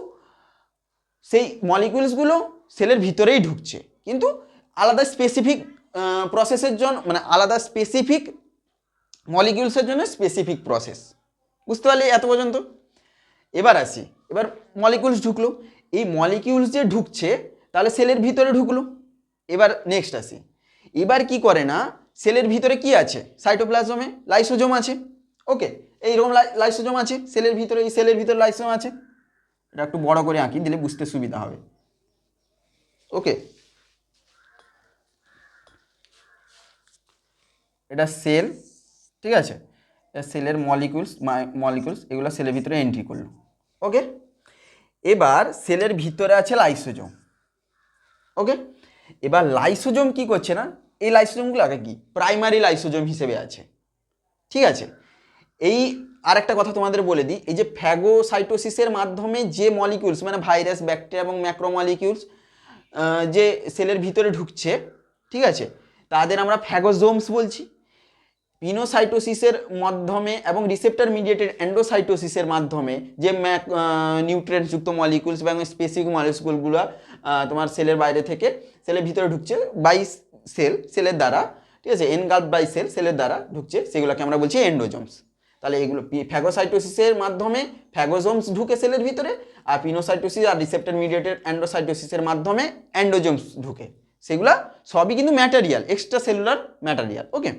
Speaker 1: সেই মলিকিউলসগুলো সেলের ভিতরেই ঢুকছে, কিন্তু আলাদা স্পেসিফিক প্রসেসের জন্য, মানে আলাদা স্পেসিফিক মলিকিউলসের জন্য স্পেসিফিক প্রসেস। বুঝতে পারলে এত পর্যন্ত? এবার আসি, এবার মলিকিউলস ঢুকলো, এই মলিকিউলস যে ঢুকছে তাহলে সেলের ভিতরে ঢুকলো। এবার নেক্সট আসি, এবার কি করে না, সেলের ভিতরে কি আছে, সাইটোপ্লাজমে লাইসোজোম আছে। ওকে, এইরকম লাইসোজোম আছে সেলের ভিতরে, এই সেলের ভিতরে লাইসোজোম আছে। এটা একটু বড় করে আঁকি দিলে বুঝতে সুবিধা হবে। ওকে, এটা সেল, ঠিক আছে, সেলের মলিকিউলস এগুলো সেলের ভিতরে এন্ট্রি করলো। ওকে, এবার সেলের ভিতরে আছে লাইসোজোম। ওকে, এবার লাইসোজোম কি করছে না, এই লাইসোজোমগুলো আগে কি প্রাইমারি লাইসোজোম হিসেবে আছে, ঠিক আছে। এই আর একটা কথা তোমাদের বলে দিই, এই যে ফ্যাগোসাইটোসিসের মাধ্যমে যে মলিকিউলস, মানে ভাইরাস, ব্যাকটেরিয়া এবং ম্যাক্রোমলিকিউলস যে সেলের ভিতরে ঢুকছে, ঠিক আছে, তাদের আমরা ফ্যাগোজোমস বলছি। পিনোসাইটোসিসের মাধ্যমে এবং রিসেপ্টর মিডিয়েটেড এন্ডোসাইটোসিসের মাধ্যমে যে নিউট্রিয়েন্টযুক্ত মলিকিউলস এবং স্পেসিফিক মলিকিউলগুলো তোমার সেলের বাইরে থেকে সেলের ভিতরে ঢুকছে বাই সেলের দ্বারা, ঠিক আছে, এনগাল্পড বাই সেলের দ্বারা ঢুকছে, সেগুলোকে আমরা বলছি এন্ডোজোমস। তাহলে এগুলো ফ্যাগোসাইটোসিসের মাধ্যমে ফ্যাগোজোমস ঢুকে সেলের ভিতরে, আর পিনোসাইটোসিস আর রিসেপ্টর মিডিয়েটেড এন্ডোসাইটোসিসের মাধ্যমে এন্ডোজোমস ঢুকে, সেগুলা সবই কিন্তু ম্যাটেরিয়াল, এক্সট্রা সেলুলার ম্যাটেরিয়াল। ওকে,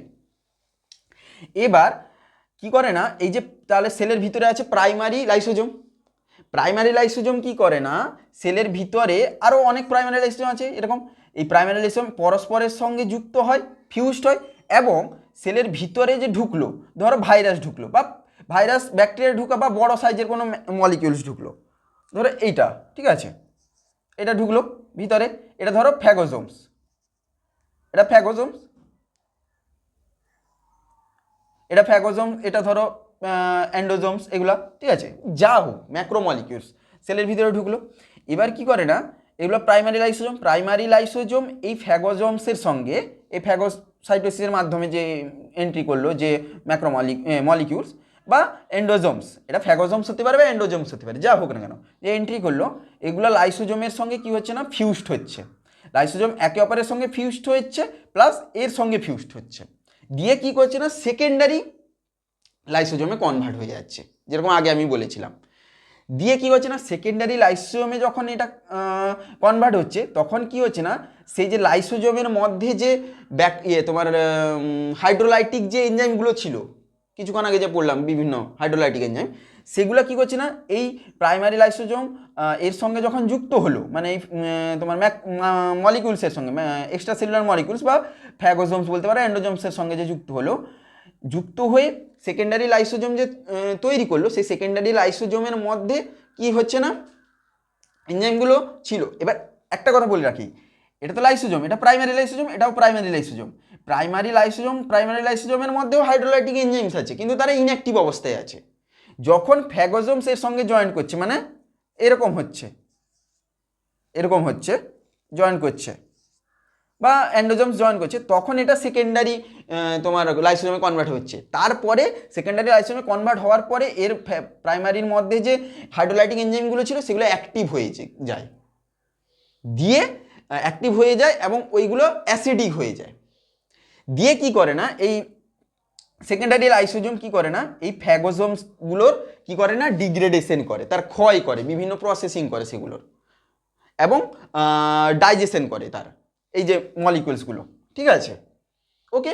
Speaker 1: এবার কি করে না, এই যে তাহলে সেলের ভিতরে আছে প্রাইমারি লাইসোজোম, প্রাইমারি লাইসোজোম কি করে না, সেলের ভিতরে আরও অনেক প্রাইমারি লাইসোজোম আছে এরকম, এই প্রাইমারি লাইসোজোম পরস্পরের সঙ্গে যুক্ত হয়, ফিউজড হয়, এবং সেলের ভিতরে যে ঢুকলো, ধরো ভাইরাস ঢুকলো বা ভাইরাস ব্যাকটেরিয়া ঢুকা বা বড় সাইজের কোনো মলিকিউলস ঢুকলো, ধরো এইটা, ঠিক আছে, এটা ঢুকলো ভিতরে, এটা ধরো ফ্যাগোজোমস, এটা ফ্যাগোজোমস, এটা ফ্যাগোজোম, এটা ধরো এন্ডোজোমস, এগুলা, ঠিক আছে, যা হোক ম্যাক্রোমলিকিউলস সেলের ভিতরে ঢুকলো। এবার কি করে না, এগুলো প্রাইমারি লাইসোজোম এই ফ্যাগোজোমসের সঙ্গে, এই ফ্যাগোসাইটোসিসের মাধ্যমে যে এন্ট্রি করলো যে মলিকিউলস বা এন্ডোজোমস, এটা ফ্যাগোজোমস হতে পারে বা এন্ডোজোমস হতে পারে, যা হোক না কেন, যে এন্ট্রি করলো, এগুলো লাইসোজোমের সঙ্গে কি হচ্ছে না, ফিউজড হচ্ছে, লাইসোজোম একে অপরের সঙ্গে ফিউজড হচ্ছে, প্লাস এর সঙ্গে ফিউজড হচ্ছে, দিয়ে কি করছে না, সেকেন্ডারি লাইসোজোমে কনভার্ট হয়ে যাচ্ছে, যেরকম আগে আমি বলেছিলাম। দিয়ে কি হচ্ছে না, সেকেন্ডারি লাইসোজোমে যখন এটা কনভার্ট হচ্ছে, তখন কি হচ্ছে না, সেই যে লাইসোজোমের মধ্যে যে তোমার হাইড্রোলাইটিক যে এনজাইমগুলো ছিল, কিছুক্ষণ আগে যে পড়লাম বিভিন্ন হাইড্রোলাইটিক এনজাইম, সেগুলো কি করছে না, এই প্রাইমারি লাইসোজোম এর সঙ্গে যখন যুক্ত হলো, মানে এই তোমার মলিকিউলসের সঙ্গে, এক্সট্রা সেলুলার মলিকিউলস বা ফ্যাগোজোমস বলতে পারো, এন্ডোজোমসের সঙ্গে যে যুক্ত হয়ে সেকেন্ডারি লাইসোজোম যে তৈরি করলো, সেই সেকেন্ডারি লাইসোজোমের মধ্যে কি হচ্ছে না, এনজাইমগুলো ছিল। এবার একটা কথা বলে রাখি, এটা তো লাইসোজোম, এটা প্রাইমারি লাইসোজোম, এটাও প্রাইমারি লাইসোজোম। প্রাইমারি লাইসোজোমের মধ্যেও হাইড্রোলাইটিক এনজাইমস আছে, কিন্তু তারা ইনঅ্যাক্টিভ অবস্থায় আছে। যখন ফ্যাগোজোমস এর সঙ্গে জয়েন করছে, মানে এরকম হচ্ছে জয়েন করছে, বা অ্যান্ডোজোমস জয়েন করছে, তখন এটা সেকেন্ডারি তোমার লাইসোজোমে কনভার্ট হচ্ছে। তারপরে সেকেন্ডারি লাইসোজোমে কনভার্ট হওয়ার পরে এর প্রাইমারির মধ্যে যে হাইড্রোলাইটিক এনজাইমগুলো ছিল সেগুলো অ্যাক্টিভ হয়ে যায়, দিয়ে অ্যাক্টিভ হয়ে যায় এবং ওইগুলো অ্যাসিডিক হয়ে যায়। দিয়ে কি করে না, এই সেকেন্ডারি লাইসোজোম কি করে না, এই ফ্যাগোজোমগুলোর কি করে না, ডিগ্রেডেশন করে, তার ক্ষয় করে, বিভিন্ন প্রসেসিং করে সেগুলোর, এবং ডাইজেশন করে তার এই যে মলিকুলসগুলো, ঠিক আছে। ওকে,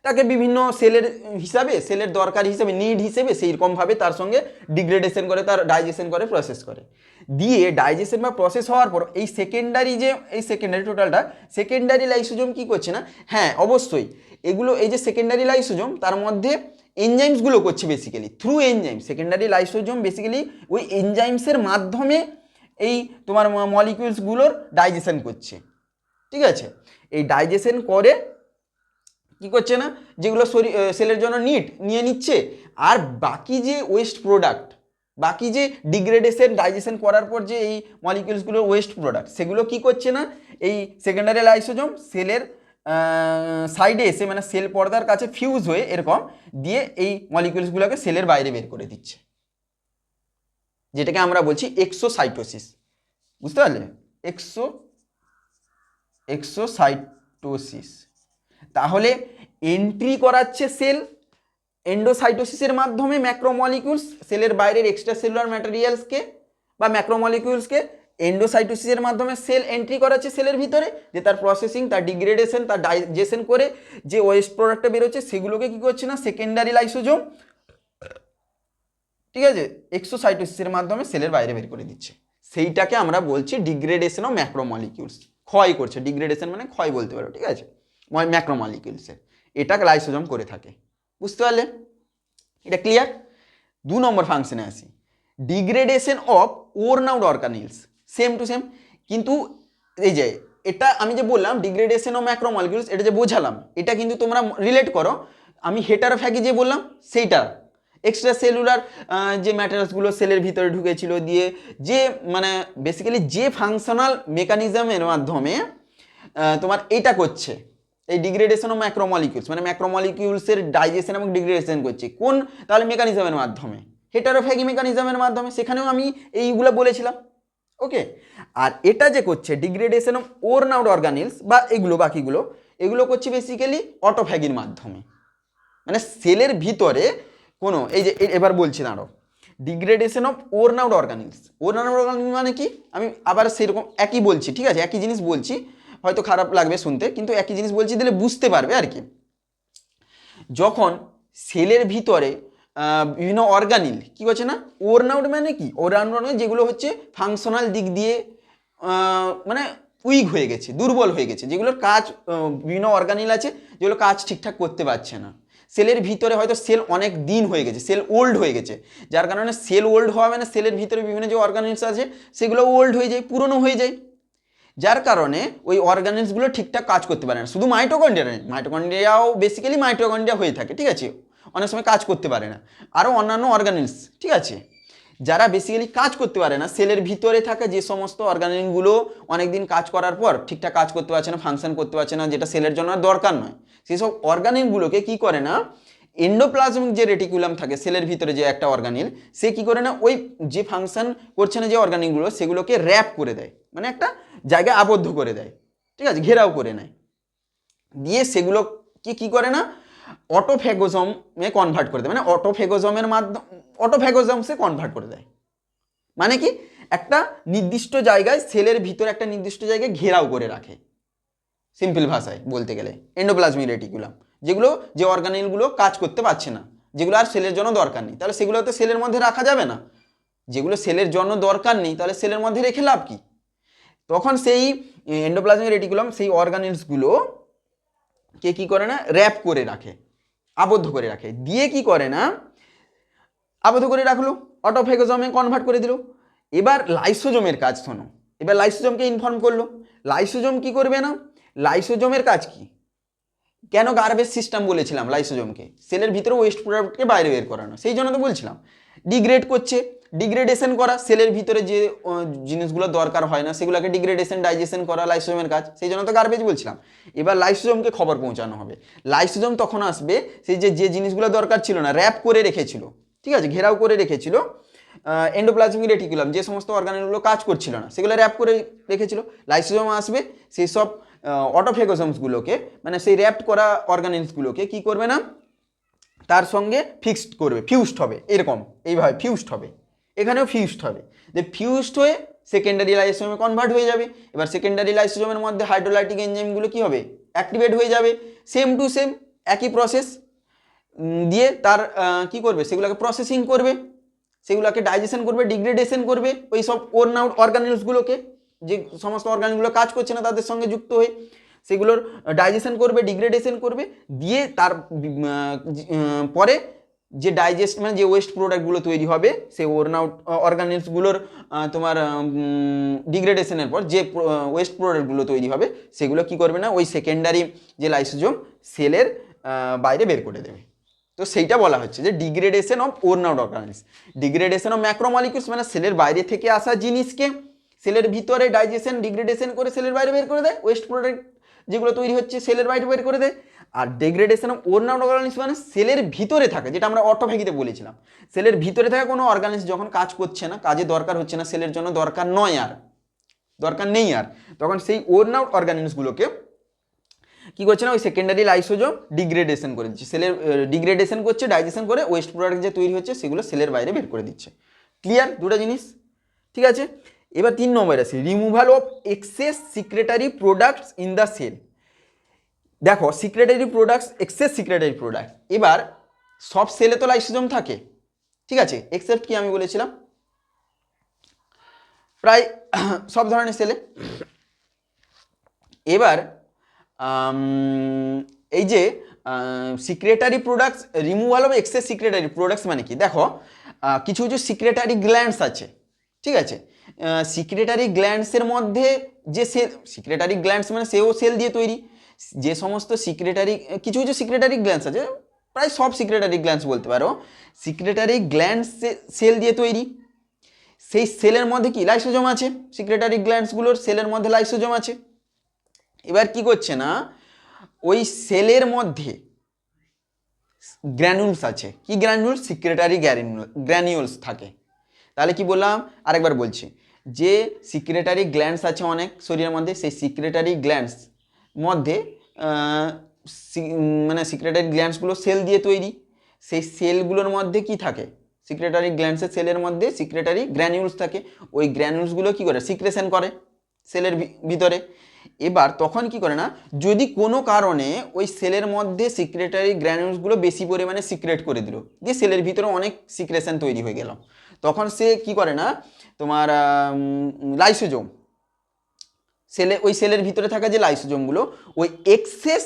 Speaker 1: তাকে বিভিন্ন সেলের হিসাবে, সেলের দরকার হিসাবে, নিড হিসেবে সেইরকমভাবে তার সঙ্গে ডিগ্রেডেশন করে, তার ডাইজেশন করে, প্রসেস করে, দিয়ে ডাইজেশন বা প্রসেস হওয়ার পর এই সেকেন্ডারি যে এই সেকেন্ডারি টোটালটা সেকেন্ডারি লাইসোজোম কি করছে না, হ্যাঁ অবশ্যই এগুলো এই যে সেকেন্ডারি লাইসোজোম তার মধ্যে এনজাইমসগুলো করছে basically through enzyme. Secondary lysosome basically ওই এনজাইমসের মাধ্যমে এই তোমার মলিকিউলসগুলোর ডাইজেশন করছে, ঠিক আছে। এই ডাইজেশন করে কি করছে না, যেগুলো শরীর সেলের জন্য নিয়ে নিচ্ছে, আর বাকি যে ওয়েস্ট প্রোডাক্ট, বাকি যে ডিগ্রেডেশন ডাইজেশন করার পর যে এই মলিকিউলসগুলোর ওয়েস্ট প্রোডাক্ট, সেগুলো কি করছে না, এই সেকেন্ডারি লাইসোজোম সেলের সাইডে এসে, মানে সেল পর্দার কাছে ফিউজ হয়ে এরকম দিয়ে এই মলিকিউলসগুলোকে সেলের বাইরে বের করে দিচ্ছে, যেটাকে আমরা বলছি এক্সোসাইটোসিস। বুঝতে পারলে? এক্সোসাইটোসিস। তাহলে এন্ট্রি করাচ্ছে সেল এন্ডোসাইটোসিসের মাধ্যমে ম্যাক্রোমলিকিউলস, সেলের বাইরের এক্সট্রা সেলুলার ম্যাটেরিয়ালসকে বা ম্যাক্রোমলিকিউলসকে এন্ডোসাইটোসিসের মাধ্যমে সেল এন্ট্রি করাচ্ছে সেলের ভিতরে, যে তার প্রসেসিং, তার ডিগ্রেডেশন, তার ডাইজেশন করে যে ওয়েস্ট প্রোডাক্টটা বেরোচ্ছে সেগুলোকে কি করছে না, সেকেন্ডারি লাইসোজোম, ঠিক আছে, এক্সোসাইটোসিসের মাধ্যমে সেলের বাইরে বের করে দিচ্ছে। সেইটাকে আমরা বলছি ডিগ্রেডেশন অফ ম্যাক্রোমলিকিউলস। ক্ষয় করছে, ডিগ্রেডেশন মানে ক্ষয় বলতে পারো, ঠিক আছে, ম্যাক্রোমলিকিউলসের, এটা লাইসোজোম করে থাকে। বুঝতে পারলে? এটা ক্লিয়ার। 2 নম্বর ফাংশনে আসি, degradation of worn out অর্গানিলস। Same to same, কিন্তু এই যে এটা আমি যে বললাম ডিগ্রেডেশন অফ ম্যাক্রোমলিকিউলস, এটা যে বোঝালাম, এটা কিন্তু তোমরা রিলেট করো আমি হেটারোফ্যাগি যে বললাম সেইটা, এক্সট্রা সেলুলার যে ম্যাটেরিয়ালসগুলো সেলের ভিতরে ঢুকেছিল, দিয়ে যে মানে বেসিক্যালি যে ফাংশনাল মেকানিজমের মাধ্যমে তোমার এইটা করছে, এই ডিগ্রেডেশন অফ ম্যাক্রোমলিকিউলস, মানে ম্যাক্রোমলিকিউলসের ডাইজেশন এবং ডিগ্রেডেশন করছে কোন তাহলে মেকানিজমের মাধ্যমে, হেটারোফ্যাগি মেকানিজমের মাধ্যমে, সেখানেও আমি এইগুলো বলেছিলাম। ওকে, আর এটা যে করছে ডিগ্রেডেশন অফ ওর্ন আউট অর্গানিলস বা এগুলো বাকিগুলো, এগুলো করছে বেসিক্যালি অটোফ্যাগির মাধ্যমে, মানে সেলের ভিতরে কোনো এই যে এবার বলছি দাঁড়ো, degradation of worn out অর্গানিলস। Worn out organelles মানে কি, আমি আবার সেরকম একই বলছি, ঠিক আছে, একই জিনিস বলছি, হয়তো খারাপ লাগবে শুনতে, কিন্তু একই জিনিস বলছি, দিলে বুঝতে পারবে আর কি। যখন সেলের ভিতরে বিভিন্ন অর্গানিল কি করছে না, ওর্ন আউট মানে কি, ওর্ন আউট মানে যেগুলো হচ্ছে ফাংশনাল দিক দিয়ে মানে উইক হয়ে গেছে, দুর্বল হয়ে গেছে, যেগুলোর কাজ, বিভিন্ন অর্গানিল আছে যেগুলো কাজ ঠিকঠাক করতে পারছে না, সেলের ভিতরে হয়তো সেল অনেক দিন হয়ে গেছে, সেল ওল্ড হয়ে গেছে, যার কারণে সেল ওল্ড হওয়া মানে সেলের ভিতরে বিভিন্ন যে অর্গানিলস আছে সেগুলো ওল্ড হয়ে যায়, পুরনো হয়ে যায়, যার কারণে ওই অর্গানিলসগুলো ঠিকঠাক কাজ করতে পারে না। শুধু মাইটোকন্ড্রিয়া নয়, মাইটোকন্ড্রিয়াও বেসিক্যালি মাইটোকন্ড্রিয়া হয়ে থাকে, ঠিক আছে, অনেক সময় কাজ করতে পারে না, আরও অন্যান্য অর্গানিলস, ঠিক আছে, যারা বেসিক্যালি কাজ করতে পারে না, সেলের ভিতরে থাকা যে সমস্ত অর্গানিলগুলো অনেকদিন কাজ করার পর ঠিকঠাক কাজ করতে পারছে না, ফাংশন করতে পারছে না, যেটা সেলের জন্য দরকার নয়, সেই সব অর্গানিলগুলোকে কি করে না, এন্ডোপ্লাজমিক যে রেটিকুলাম থাকে সেলের ভিতরে যে একটা অর্গানিল, সে কি করে না ওই যে ফাংশন করছে না যে অর্গানিলগুলো, সেগুলোকে র্যাপ করে দেয়, মানে একটা জায়গায় আবদ্ধ করে দেয়, ঠিক আছে, ঘেরাও করে নেয়, দিয়ে সেগুলোকে কি করে না অটোফ্যাগোজমে কনভার্ট করে দেয়, মানে অটোফ্যাগোজমের মাধ্যমে অটোফ্যাগোজমসে কনভার্ট করে দেয়, মানে কি একটা নির্দিষ্ট জায়গায় সেলের ভিতরে একটা নির্দিষ্ট জায়গায় ঘেরাও করে রাখে, সিম্পল ভাষায় বলতে গেলে এন্ডোপ্লাজমিক রেটিকুলাম, যেগুলো যে অর্গানিলগুলো কাজ করতে পারছে না, যেগুলো আর সেলের জন্য দরকার নেই, তাহলে সেগুলো তো সেলের মধ্যে রাখা যাবে না, যেগুলো সেলের জন্য দরকার নেই তাহলে সেলের মধ্যে রেখে লাভ কি, তখন সেই এন্ডোপ্লাজমিক রেটিকুলাম সেই অর্গানিলসগুলো কে কি করে না র্যাপ করে রাখে, আবদ্ধ করে রাখে, দিয়ে কি করে না আবদ্ধ করে রাখলো, অটোফ্যাগোজমে কনভার্ট করে দিল। এবার লাইসোজোমের কাজ শোনো, এবার লাইসোজোমকে ইনফর্ম করলো, লাইসোজোম কি করবে না, লাইসোজোমের কাজ কি, কেন গার্বেজ সিস্টেম বলেছিলাম লাইসোজোমকে, সেলের ভিতরে ওয়েস্ট প্রোডাক্টকে বাইরে বের করানো, সেই জন্য তো বলছিলাম ডিগ্রেড করছে, ডিগ্রেডেশন করা, সেলের ভিতরে যে জিনিসগুলো দরকার হয় না সেগুলোকে ডিগ্রেডেশন ডাইজেশন করা লাইসোজোমের কাজ, সেই জন্য তো গার্বেজ বলছিলাম। এবার লাইসোজোমকে খবর পৌঁছানো হবে, লাইসোজোম তখন আসবে সেই যে জিনিসগুলো দরকার ছিল না র্যাপ করে রেখেছিল, ঠিক আছে, ঘেরাও করে রেখেছিল এন্ডোপ্লাজমিক রেটিকুলাম, যে সমস্ত অর্গানিলগুলো কাজ করছিল না সেগুলো র্যাপ করে রেখেছিল, লাইসোজোম আসবে সেই সব অটোফ্যাগোজমসগুলোকে, মানে সেই র্যাপড করা অর্গানিলসগুলোকে কি করবে না তার সঙ্গে ফিক্সড করবে, ফিউজড হবে, এরকম এইভাবে ফিউজড হবে, এখানেও ফিউজড হবে, যে ফিউজড হয়ে সেকেন্ডারি লাইসোজোমে কনভার্ট হয়ে যাবে। এবার সেকেন্ডারি লাইসোজোমের মধ্যে হাইড্রোলাইটিক এনজাইমগুলো কী হবে, অ্যাক্টিভেট হয়ে যাবে, সেম টু সেম একই প্রসেস দিয়ে তার কি করবে, সেগুলোকে প্রসেসিং করবে, সেগুলোকে ডাইজেশন করবে, ডিগ্রেডেশন করবে, ওই সব ওর্ন আউট অর্গানিলসগুলোকে, যে সমস্ত অর্গানিলগুলো কাজ করছে না তাদের সঙ্গে যুক্ত হয়ে, সেগুলোর ডাইজেশন করবে, ডিগ্রেডেশন করবে, দিয়ে তার পরে যে ডাইজেস্ট মানে যে ওয়েস্ট প্রোডাক্টগুলো তৈরি হবে, সেই ওর্ন আউট অর্গানিলসগুলোর তোমার ডিগ্রেডেশনের পর যে ওয়েস্ট প্রোডাক্টগুলো তৈরি হবে, সেগুলো কি করবে না, ওই সেকেন্ডারি যে লাইসোজোম সেলের বাইরে বের করে দেবে। তো সেইটা বলা হচ্ছে যে degradation of worn out organelles, degradation of macromolecules, মানে সেলের বাইরে থেকে আসা জিনিসকে সেলের ভিতরে ডাইজেশন ডিগ্রেডেশন করে সেলের বাইরে বের করে দেয়, ওয়েস্ট প্রোডাক্ট যেগুলো তৈরি হচ্ছে সেলের বাইরে বের করে দেয়। আর degradation of worn out organelles মানে সেলের ভিতরে থাকে, যেটা আমরা অটোফ্যাগিতে বলেছিলাম, সেলের ভিতরে থাকা কোনো অর্গানিলস যখন কাজ করছে না, কাজে দরকার হচ্ছে না, সেলের জন্য দরকার নয় আর, দরকার নেই আর, তখন সেই ওর্ন আউট অর্গানিলসগুলোকে কি করছে না, ওই সেকেন্ডারি লাইসোজোম ডিগ্রেডেশন করে দিচ্ছে, সেলের ডিগ্রেডেশন করছে, ডাইজেশন করে ওয়েস্ট প্রোডাক্ট যে তৈরি হচ্ছে সেগুলো সেলের বাইরে বের করে দিচ্ছে। ক্লিয়ার দুটো জিনিস? ঠিক আছে, এবার 3 নম্বরে আসি, removal of excess secretary products in the cell. দেখো secretory products, excess secretory product, এবার সব সেলে তো লাইসোজোম থাকে, ঠিক আছে, এক্সেপ্ট কি আমি বলেছিলাম প্রায় সব ধরনের সেলে। এবার এই যে secretary products, removal of excess secretary products মানে কি, দেখো কিছু কিছু সিক্রেটারি গ্ল্যান্ডস আছে, ঠিক আছে, সিক্রেটারি গ্ল্যান্ডসের মধ্যে যে সেল, সিক্রেটারি গ্ল্যান্ডস মানে সেও সেল দিয়ে তৈরি, যে সমস্ত সিক্রেটারি, কিছু কিছু সিক্রেটারি গ্ল্যান্ডস আছে, প্রায় সব সিক্রেটারি গ্ল্যান্ডস বলতে পারো, সিক্রেটারি গ্ল্যান্ডস সেল দিয়ে তৈরি, সেই সেলের মধ্যে কি লাইসোজোম আছে, সিক্রেটারি গ্ল্যান্ডসগুলোর সেলের মধ্যে লাইসোজোম আছে। এবার কি করছে না, ওই সেলের মধ্যে গ্র্যানুলস আছে, কি গ্র্যানুলস, সিক্রেটারি গ্র্যানিউলস থাকে। তাহলে কি বললাম, আরেকবার বলছি, যে সিক্রেটারি গ্ল্যান্ডস আছে অনেক শরীরের মধ্যে, সেই সিক্রেটারি গ্ল্যান্ডস মধ্যে মানে সিক্রেটারি গ্ল্যান্ডসগুলো সেল দিয়ে তৈরি, সেই সেলগুলোর মধ্যে কি থাকে, সিক্রেটারি গ্ল্যান্ডসের সেলের মধ্যে সিক্রেটারি গ্র্যানিউলস থাকে, ওই গ্র্যানিউলসগুলো কি করে, সিক্রেশন করে সেলের ভিতরে। এবার তখন কি করে না, যদি কোনো কারণে ওই সেলের মধ্যে সিক্রেটারি গ্র্যানিউলসগুলো বেশি পরিমাণে সিক্রেট করে দিল, দিয়ে সেলের ভিতরে অনেক সিক্রেশন তৈরি হয়ে গেল, তখন সে কি করে না, তোমার লাইসোজোম, সেলে ওই সেলের ভিতরে থাকা যে লাইসোজোমগুলো ওই এক্সেস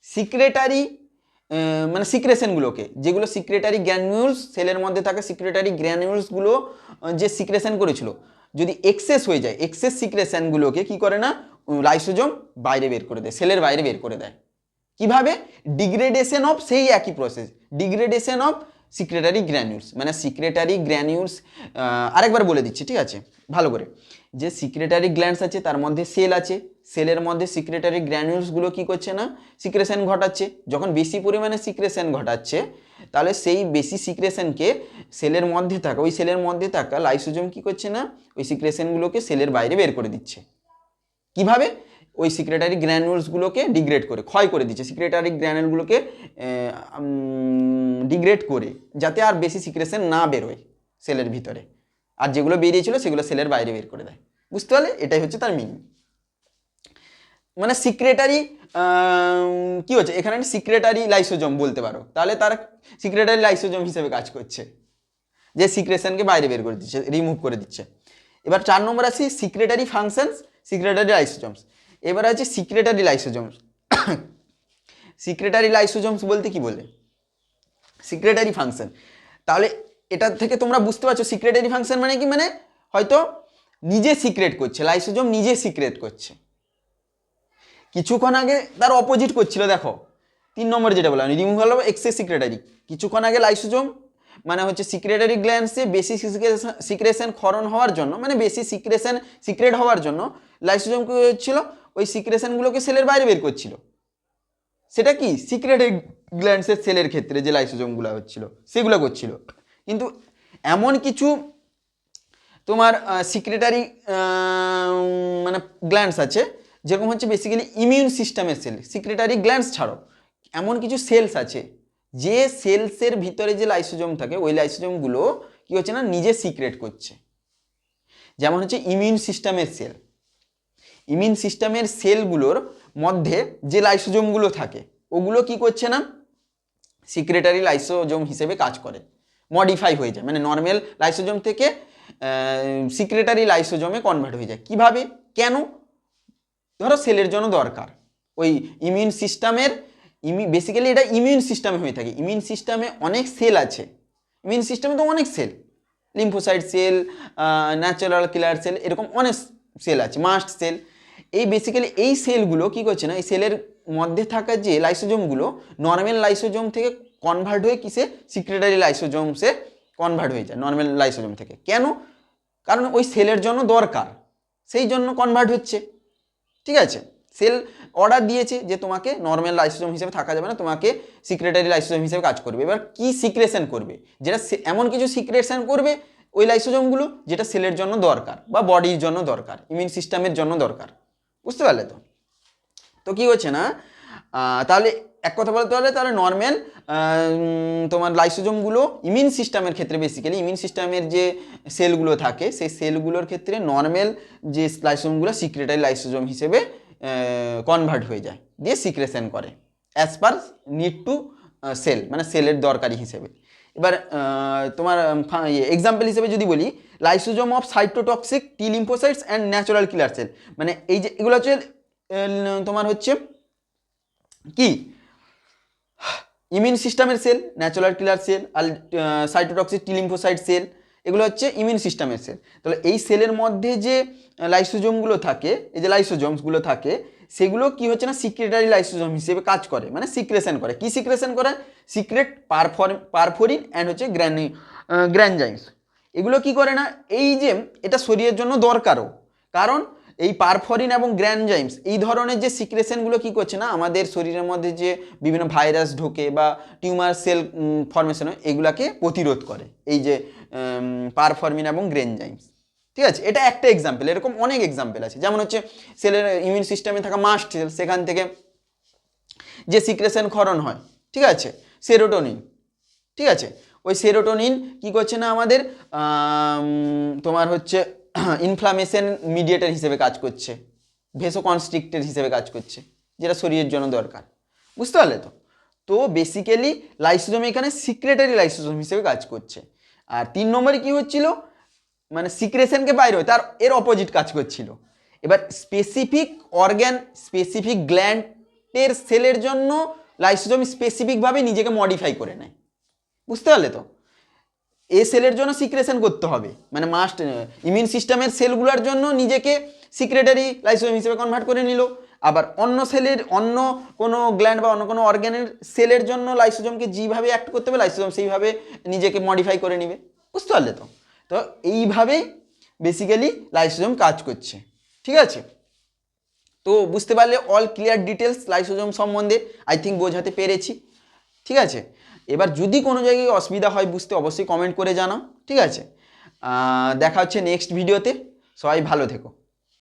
Speaker 1: সিক্রেটারি মানে সিক্রেশনগুলোকে, যেগুলো সিক্রেটারি গ্র্যানিউলস সেলের মধ্যে থাকা সিক্রেটারি গ্র্যানিউলসগুলো যে সিক্রেশন করেছিল, যদি এক্সেস হয়ে যায়, এক্সেস সিক্রেশনগুলোকে কি করে না, লাইসোজোম বাইরে বের করে দেয়, সেলের বাইরে বের করে দেয়। কিভাবে, ডিগ্রেডেশন অফ, সেই একই process, degradation of secretary granules, মানে সিক্রেটারি গ্র্যানিউলস, আরেকবার বলে দিচ্ছি ঠিক আছে ভালো করে, যে সিক্রেটারি গ্ল্যান্ডস আছে তার মধ্যে সেল আছে, সেলের মধ্যে সিক্রেটারি গ্র্যানিউলসগুলো কি করছে না, সিক্রেশন ঘটাচ্ছে, যখন বেশি পরিমাণে সিক্রেশন ঘটাচ্ছে তাহলে সেই বেশি সিক্রেশনকে সেলের মধ্যে থাকা, ওই সেলের মধ্যে থাকা লাইসোজোম কি করছে না, ওই সিক্রেশনগুলোকে সেলের বাইরে বের করে দিচ্ছে। কিভাবে, ওই সিক্রেটারি গ্র্যানুলসগুলোকে ডিগ্রেড করে, ক্ষয় করে দিচ্ছে, সিক্রেটারি গ্র্যানুলগুলোকে ডিগ্রেড করে, যাতে আর বেশি সিক্রেশন না বেরোয় সেলের ভিতরে, আর যেগুলো বেরিয়েছিল সেগুলো সেলের বাইরে বের করে দেয়। বুঝতে পারলে, এটাই হচ্ছে তার মিনিং। মানে সিক্রেটারি কি হচ্ছে এখানে, সিক্রেটারি লাইসোজোম বলতে পারো, তাহলে তার সিক্রেটারি লাইসোজোম হিসেবে কাজ করছে, যে সিক্রেশনকে বাইরে বের করে দিচ্ছে, রিমুভ করে দিচ্ছে। এবার 4 নম্বর আসি, সিক্রেটারি ফাংশনস, সিক্রেটারি লাইসোজোমস। এবার আছে সিক্রেটারি লাইসোজোমস। সিক্রেটারি লাইসোজোমস বলতে কি বলে, সিক্রেটারি ফাংশন, তাহলে এটা থেকে তোমরা বুঝতে পারছো সিক্রেটারি ফাংশন মানে কি, মানে হয়তো নিজে সিক্রেট করছে, লাইসোজোম নিজে সিক্রেট করছে, কিছুক্ষণ আগে তার অপোজিট করছিল। দেখো 3 নম্বর যেটা বললাম, রিমুভাল অফ এক্সেস সিক্রেটারি, কিছুক্ষণ আগে লাইসোজোম মানে হচ্ছে সিক্রেটারি গ্ল্যান্ডসে বেশি সিক্রেশন ক্ষরণ হওয়ার জন্য, মানে বেশি সিক্রেশন সিক্রেট হওয়ার জন্য লাইসোজোম কি হচ্ছিল, ওই সিক্রেশনগুলোকে সেলের বাইরে বের করছিল। সেটা কি, সিক্রেটারি গ্ল্যান্ডসের সেলের ক্ষেত্রে যে লাইসোজোমগুলো হচ্ছিল সেগুলো করছিল। কিন্তু এমন কিছু তোমার সিক্রেটারি মানে গ্ল্যান্ডস আছে, যেরকম হচ্ছে বেসিক্যালি ইমিউন সিস্টেমের সেল, সিক্রেটারি গ্ল্যান্ডস ছাড়ো এমন কিছু সেলস আছে যে সেলসের ভিতরে যে লাইসোজোম থাকে ওই লাইসোজোমগুলো কি হচ্ছে না নিজে সিক্রেট করছে। যেমন হচ্ছে ইমিউন সিস্টেমের সেল, ইমিউন সিস্টেমের সেলগুলোর মধ্যে যে লাইসোজোমগুলো থাকে ওগুলো কি করছে না সিক্রেটারি লাইসোজোম হিসেবে কাজ করে, মডিফাই হয়ে যায়, মানে নর্মাল লাইসোজোম থেকে সিক্রেটারি লাইসোজোমে কনভার্ট হয়ে যায়। কিভাবে, কেন? ধরো সেলের জন্য দরকার ওই ইমিউন সিস্টেমের, বেসিক্যালি এটা ইমিউন সিস্টেমে হয়ে থাকে। ইমিউন সিস্টেমে অনেক সেল আছে, ইমিউন সিস্টেমে তো অনেক sell, lymphocyte sell, natural killer sell, এরকম অনেক সেল আছে, মাস্ট সেল। এই বেসিক্যালি এই সেলগুলো কি করছে না এই সেলের মধ্যে থাকা যে লাইসোজোমগুলো নর্মাল লাইসোজোম থেকে কনভার্ট হয়ে কিসে সিক্রেটারি লাইসোজোমসে কনভার্ট হয়ে যায় নর্মাল লাইসোজোম থেকে। কেন? কারণ ওই সেলের জন্য দরকার, সেই জন্য কনভার্ট হচ্ছে। ঠিক আছে, সেল অর্ডার দিয়েছে যে তোমাকে নর্মাল লাইসোজোম হিসেবে থাকা যাবে না, তোমাকে সিক্রেটারি লাইসোজোম হিসেবে কাজ করবে। এবার কি সিক্রেশন করবে, যেটা এমন কিছু সিক্রেশন করবে ওই লাইসোজোমগুলো যেটা সেলের জন্য দরকার বা বডির জন্য দরকার, ইমিউন সিস্টেমের জন্য দরকার। বুঝতে পারলে তো? তো কি হচ্ছে না তাহলে এক কথা বলতে হলে তাহলে নর্মাল তোমার লাইসোজোমগুলো ইমিউন সিস্টেমের ক্ষেত্রে, বেসিক্যালি ইমিউন সিস্টেমের যে সেলগুলো থাকে সেই সেলগুলোর ক্ষেত্রে নর্মাল যে লাইসোজোমগুলো সিক্রেটারি লাইসোজোম হিসেবে কনভার্ট হয়ে যায়, দিয়ে সিক্রেশন করে as per need to cell, মানে সেলের দরকারি হিসেবে। এবার তোমার এক্সাম্পল হিসেবে যদি বলি, lysosome of cytotoxic T lymphocytes and natural killer cell, মানে এই যে এগুলো হচ্ছে তোমার হচ্ছে কি ইমিউন সিস্টেমের সেল, ন্যাচারাল কিলার সেল আর সাইটোটক্সিক টি লিম্ফোসাইট সেল, এগুলো হচ্ছে ইমিউন সিস্টেমের সেল। তাহলে এই সেলের মধ্যে যে লাইসোজোমগুলো থাকে, এই যে লাইসোজোমসগুলো থাকে সেগুলো কি হচ্ছে না সিক্রেটারি লাইসোজোম হিসেবে কাজ করে, মানে সিক্রেশন করে। কি সিক্রেশন করে? সিক্রেট পারফোরিন অ্যান্ড হচ্ছে গ্র্যানজাইমস। এগুলো কি করে না এই যে এটা শরীরের জন্য দরকারও, কারণ এই পারফরিন এবং গ্র্যানজাইমস এই ধরনের যে সিক্রেশনগুলো কি করছে না আমাদের শরীরের মধ্যে যে বিভিন্ন ভাইরাস ঢোকে বা টিউমার সেল ফর্মেশন হয় এগুলাকে প্রতিরোধ করে, এই যে পারফরমিন এবং গ্র্যানজাইমস। ঠিক আছে, এটা একটা এক্সাম্পল, এরকম অনেক এক্সাম্পল আছে। যেমন হচ্ছে সেলের ইমিউন সিস্টেমে থাকা মাস্ট সেল, সেখান থেকে যে সিক্রেশন ক্ষরণ হয়, ঠিক আছে, সেরোটোনিন। ঠিক আছে, ওই সেরোটোনিন কি করছে না আমাদের তোমার হচ্ছে ইনফ্লামেশন মিডিয়েটর হিসেবে কাজ করছে, ভেসোকনস্ট্রিক্টর হিসেবে কাজ করছে, যেটা শরীরের জন্য দরকার। বুঝতে পারলে তো? তো বেসিক্যালি লাইসোজোম এখানে সিক্রেটারি লাইসোজোম হিসেবে কাজ করছে। আর 3 নম্বরে কি হচ্ছিল, মানে সিক্রেশনকে বাইরে হয় তার এর অপোজিট কাজ করছিল। এবার স্পেসিফিক অর্গ্যান, স্পেসিফিক গ্ল্যান্ডের সেলের জন্য লাইসোজোম স্পেসিফিকভাবে নিজেকে মডিফাই করে নেয়। বুঝতে পারলে তো? এ সেলের জন্য সিক্রেশন করতে হবে, মানে মাস্ট ইমিউন সিস্টেমের সেলগুলোর জন্য নিজেকে সিক্রেটারি লাইসোজোম হিসেবে কনভার্ট করে নিল, আবার অন্য সেলের অন্য কোনো গ্ল্যান্ড বা অন্য কোনো অর্গ্যানের সেলের জন্য লাইসোজোমকে যেভাবে অ্যাক্ট করতে হবে লাইসোজোম সেইভাবে নিজেকে মডিফাই করে নেবে। বুঝতে পারলে তো? তো এইভাবেই বেসিক্যালি লাইসোজোম কাজ করছে। ঠিক আছে, তো বুঝতে পারলে অল ক্লিয়ার ডিটেলস লাইসোজোম সম্বন্ধে আই থিঙ্ক বোঝাতে পেরেছি। ঠিক আছে, এবার যদি কোনো জায়গায় অসুবিধা হয় বুঝতে অবশ্যই কমেন্ট করে জানাও। ঠিক আছে, দেখা হচ্ছে নেক্সট ভিডিওতে, সবাই ভালো থেকো।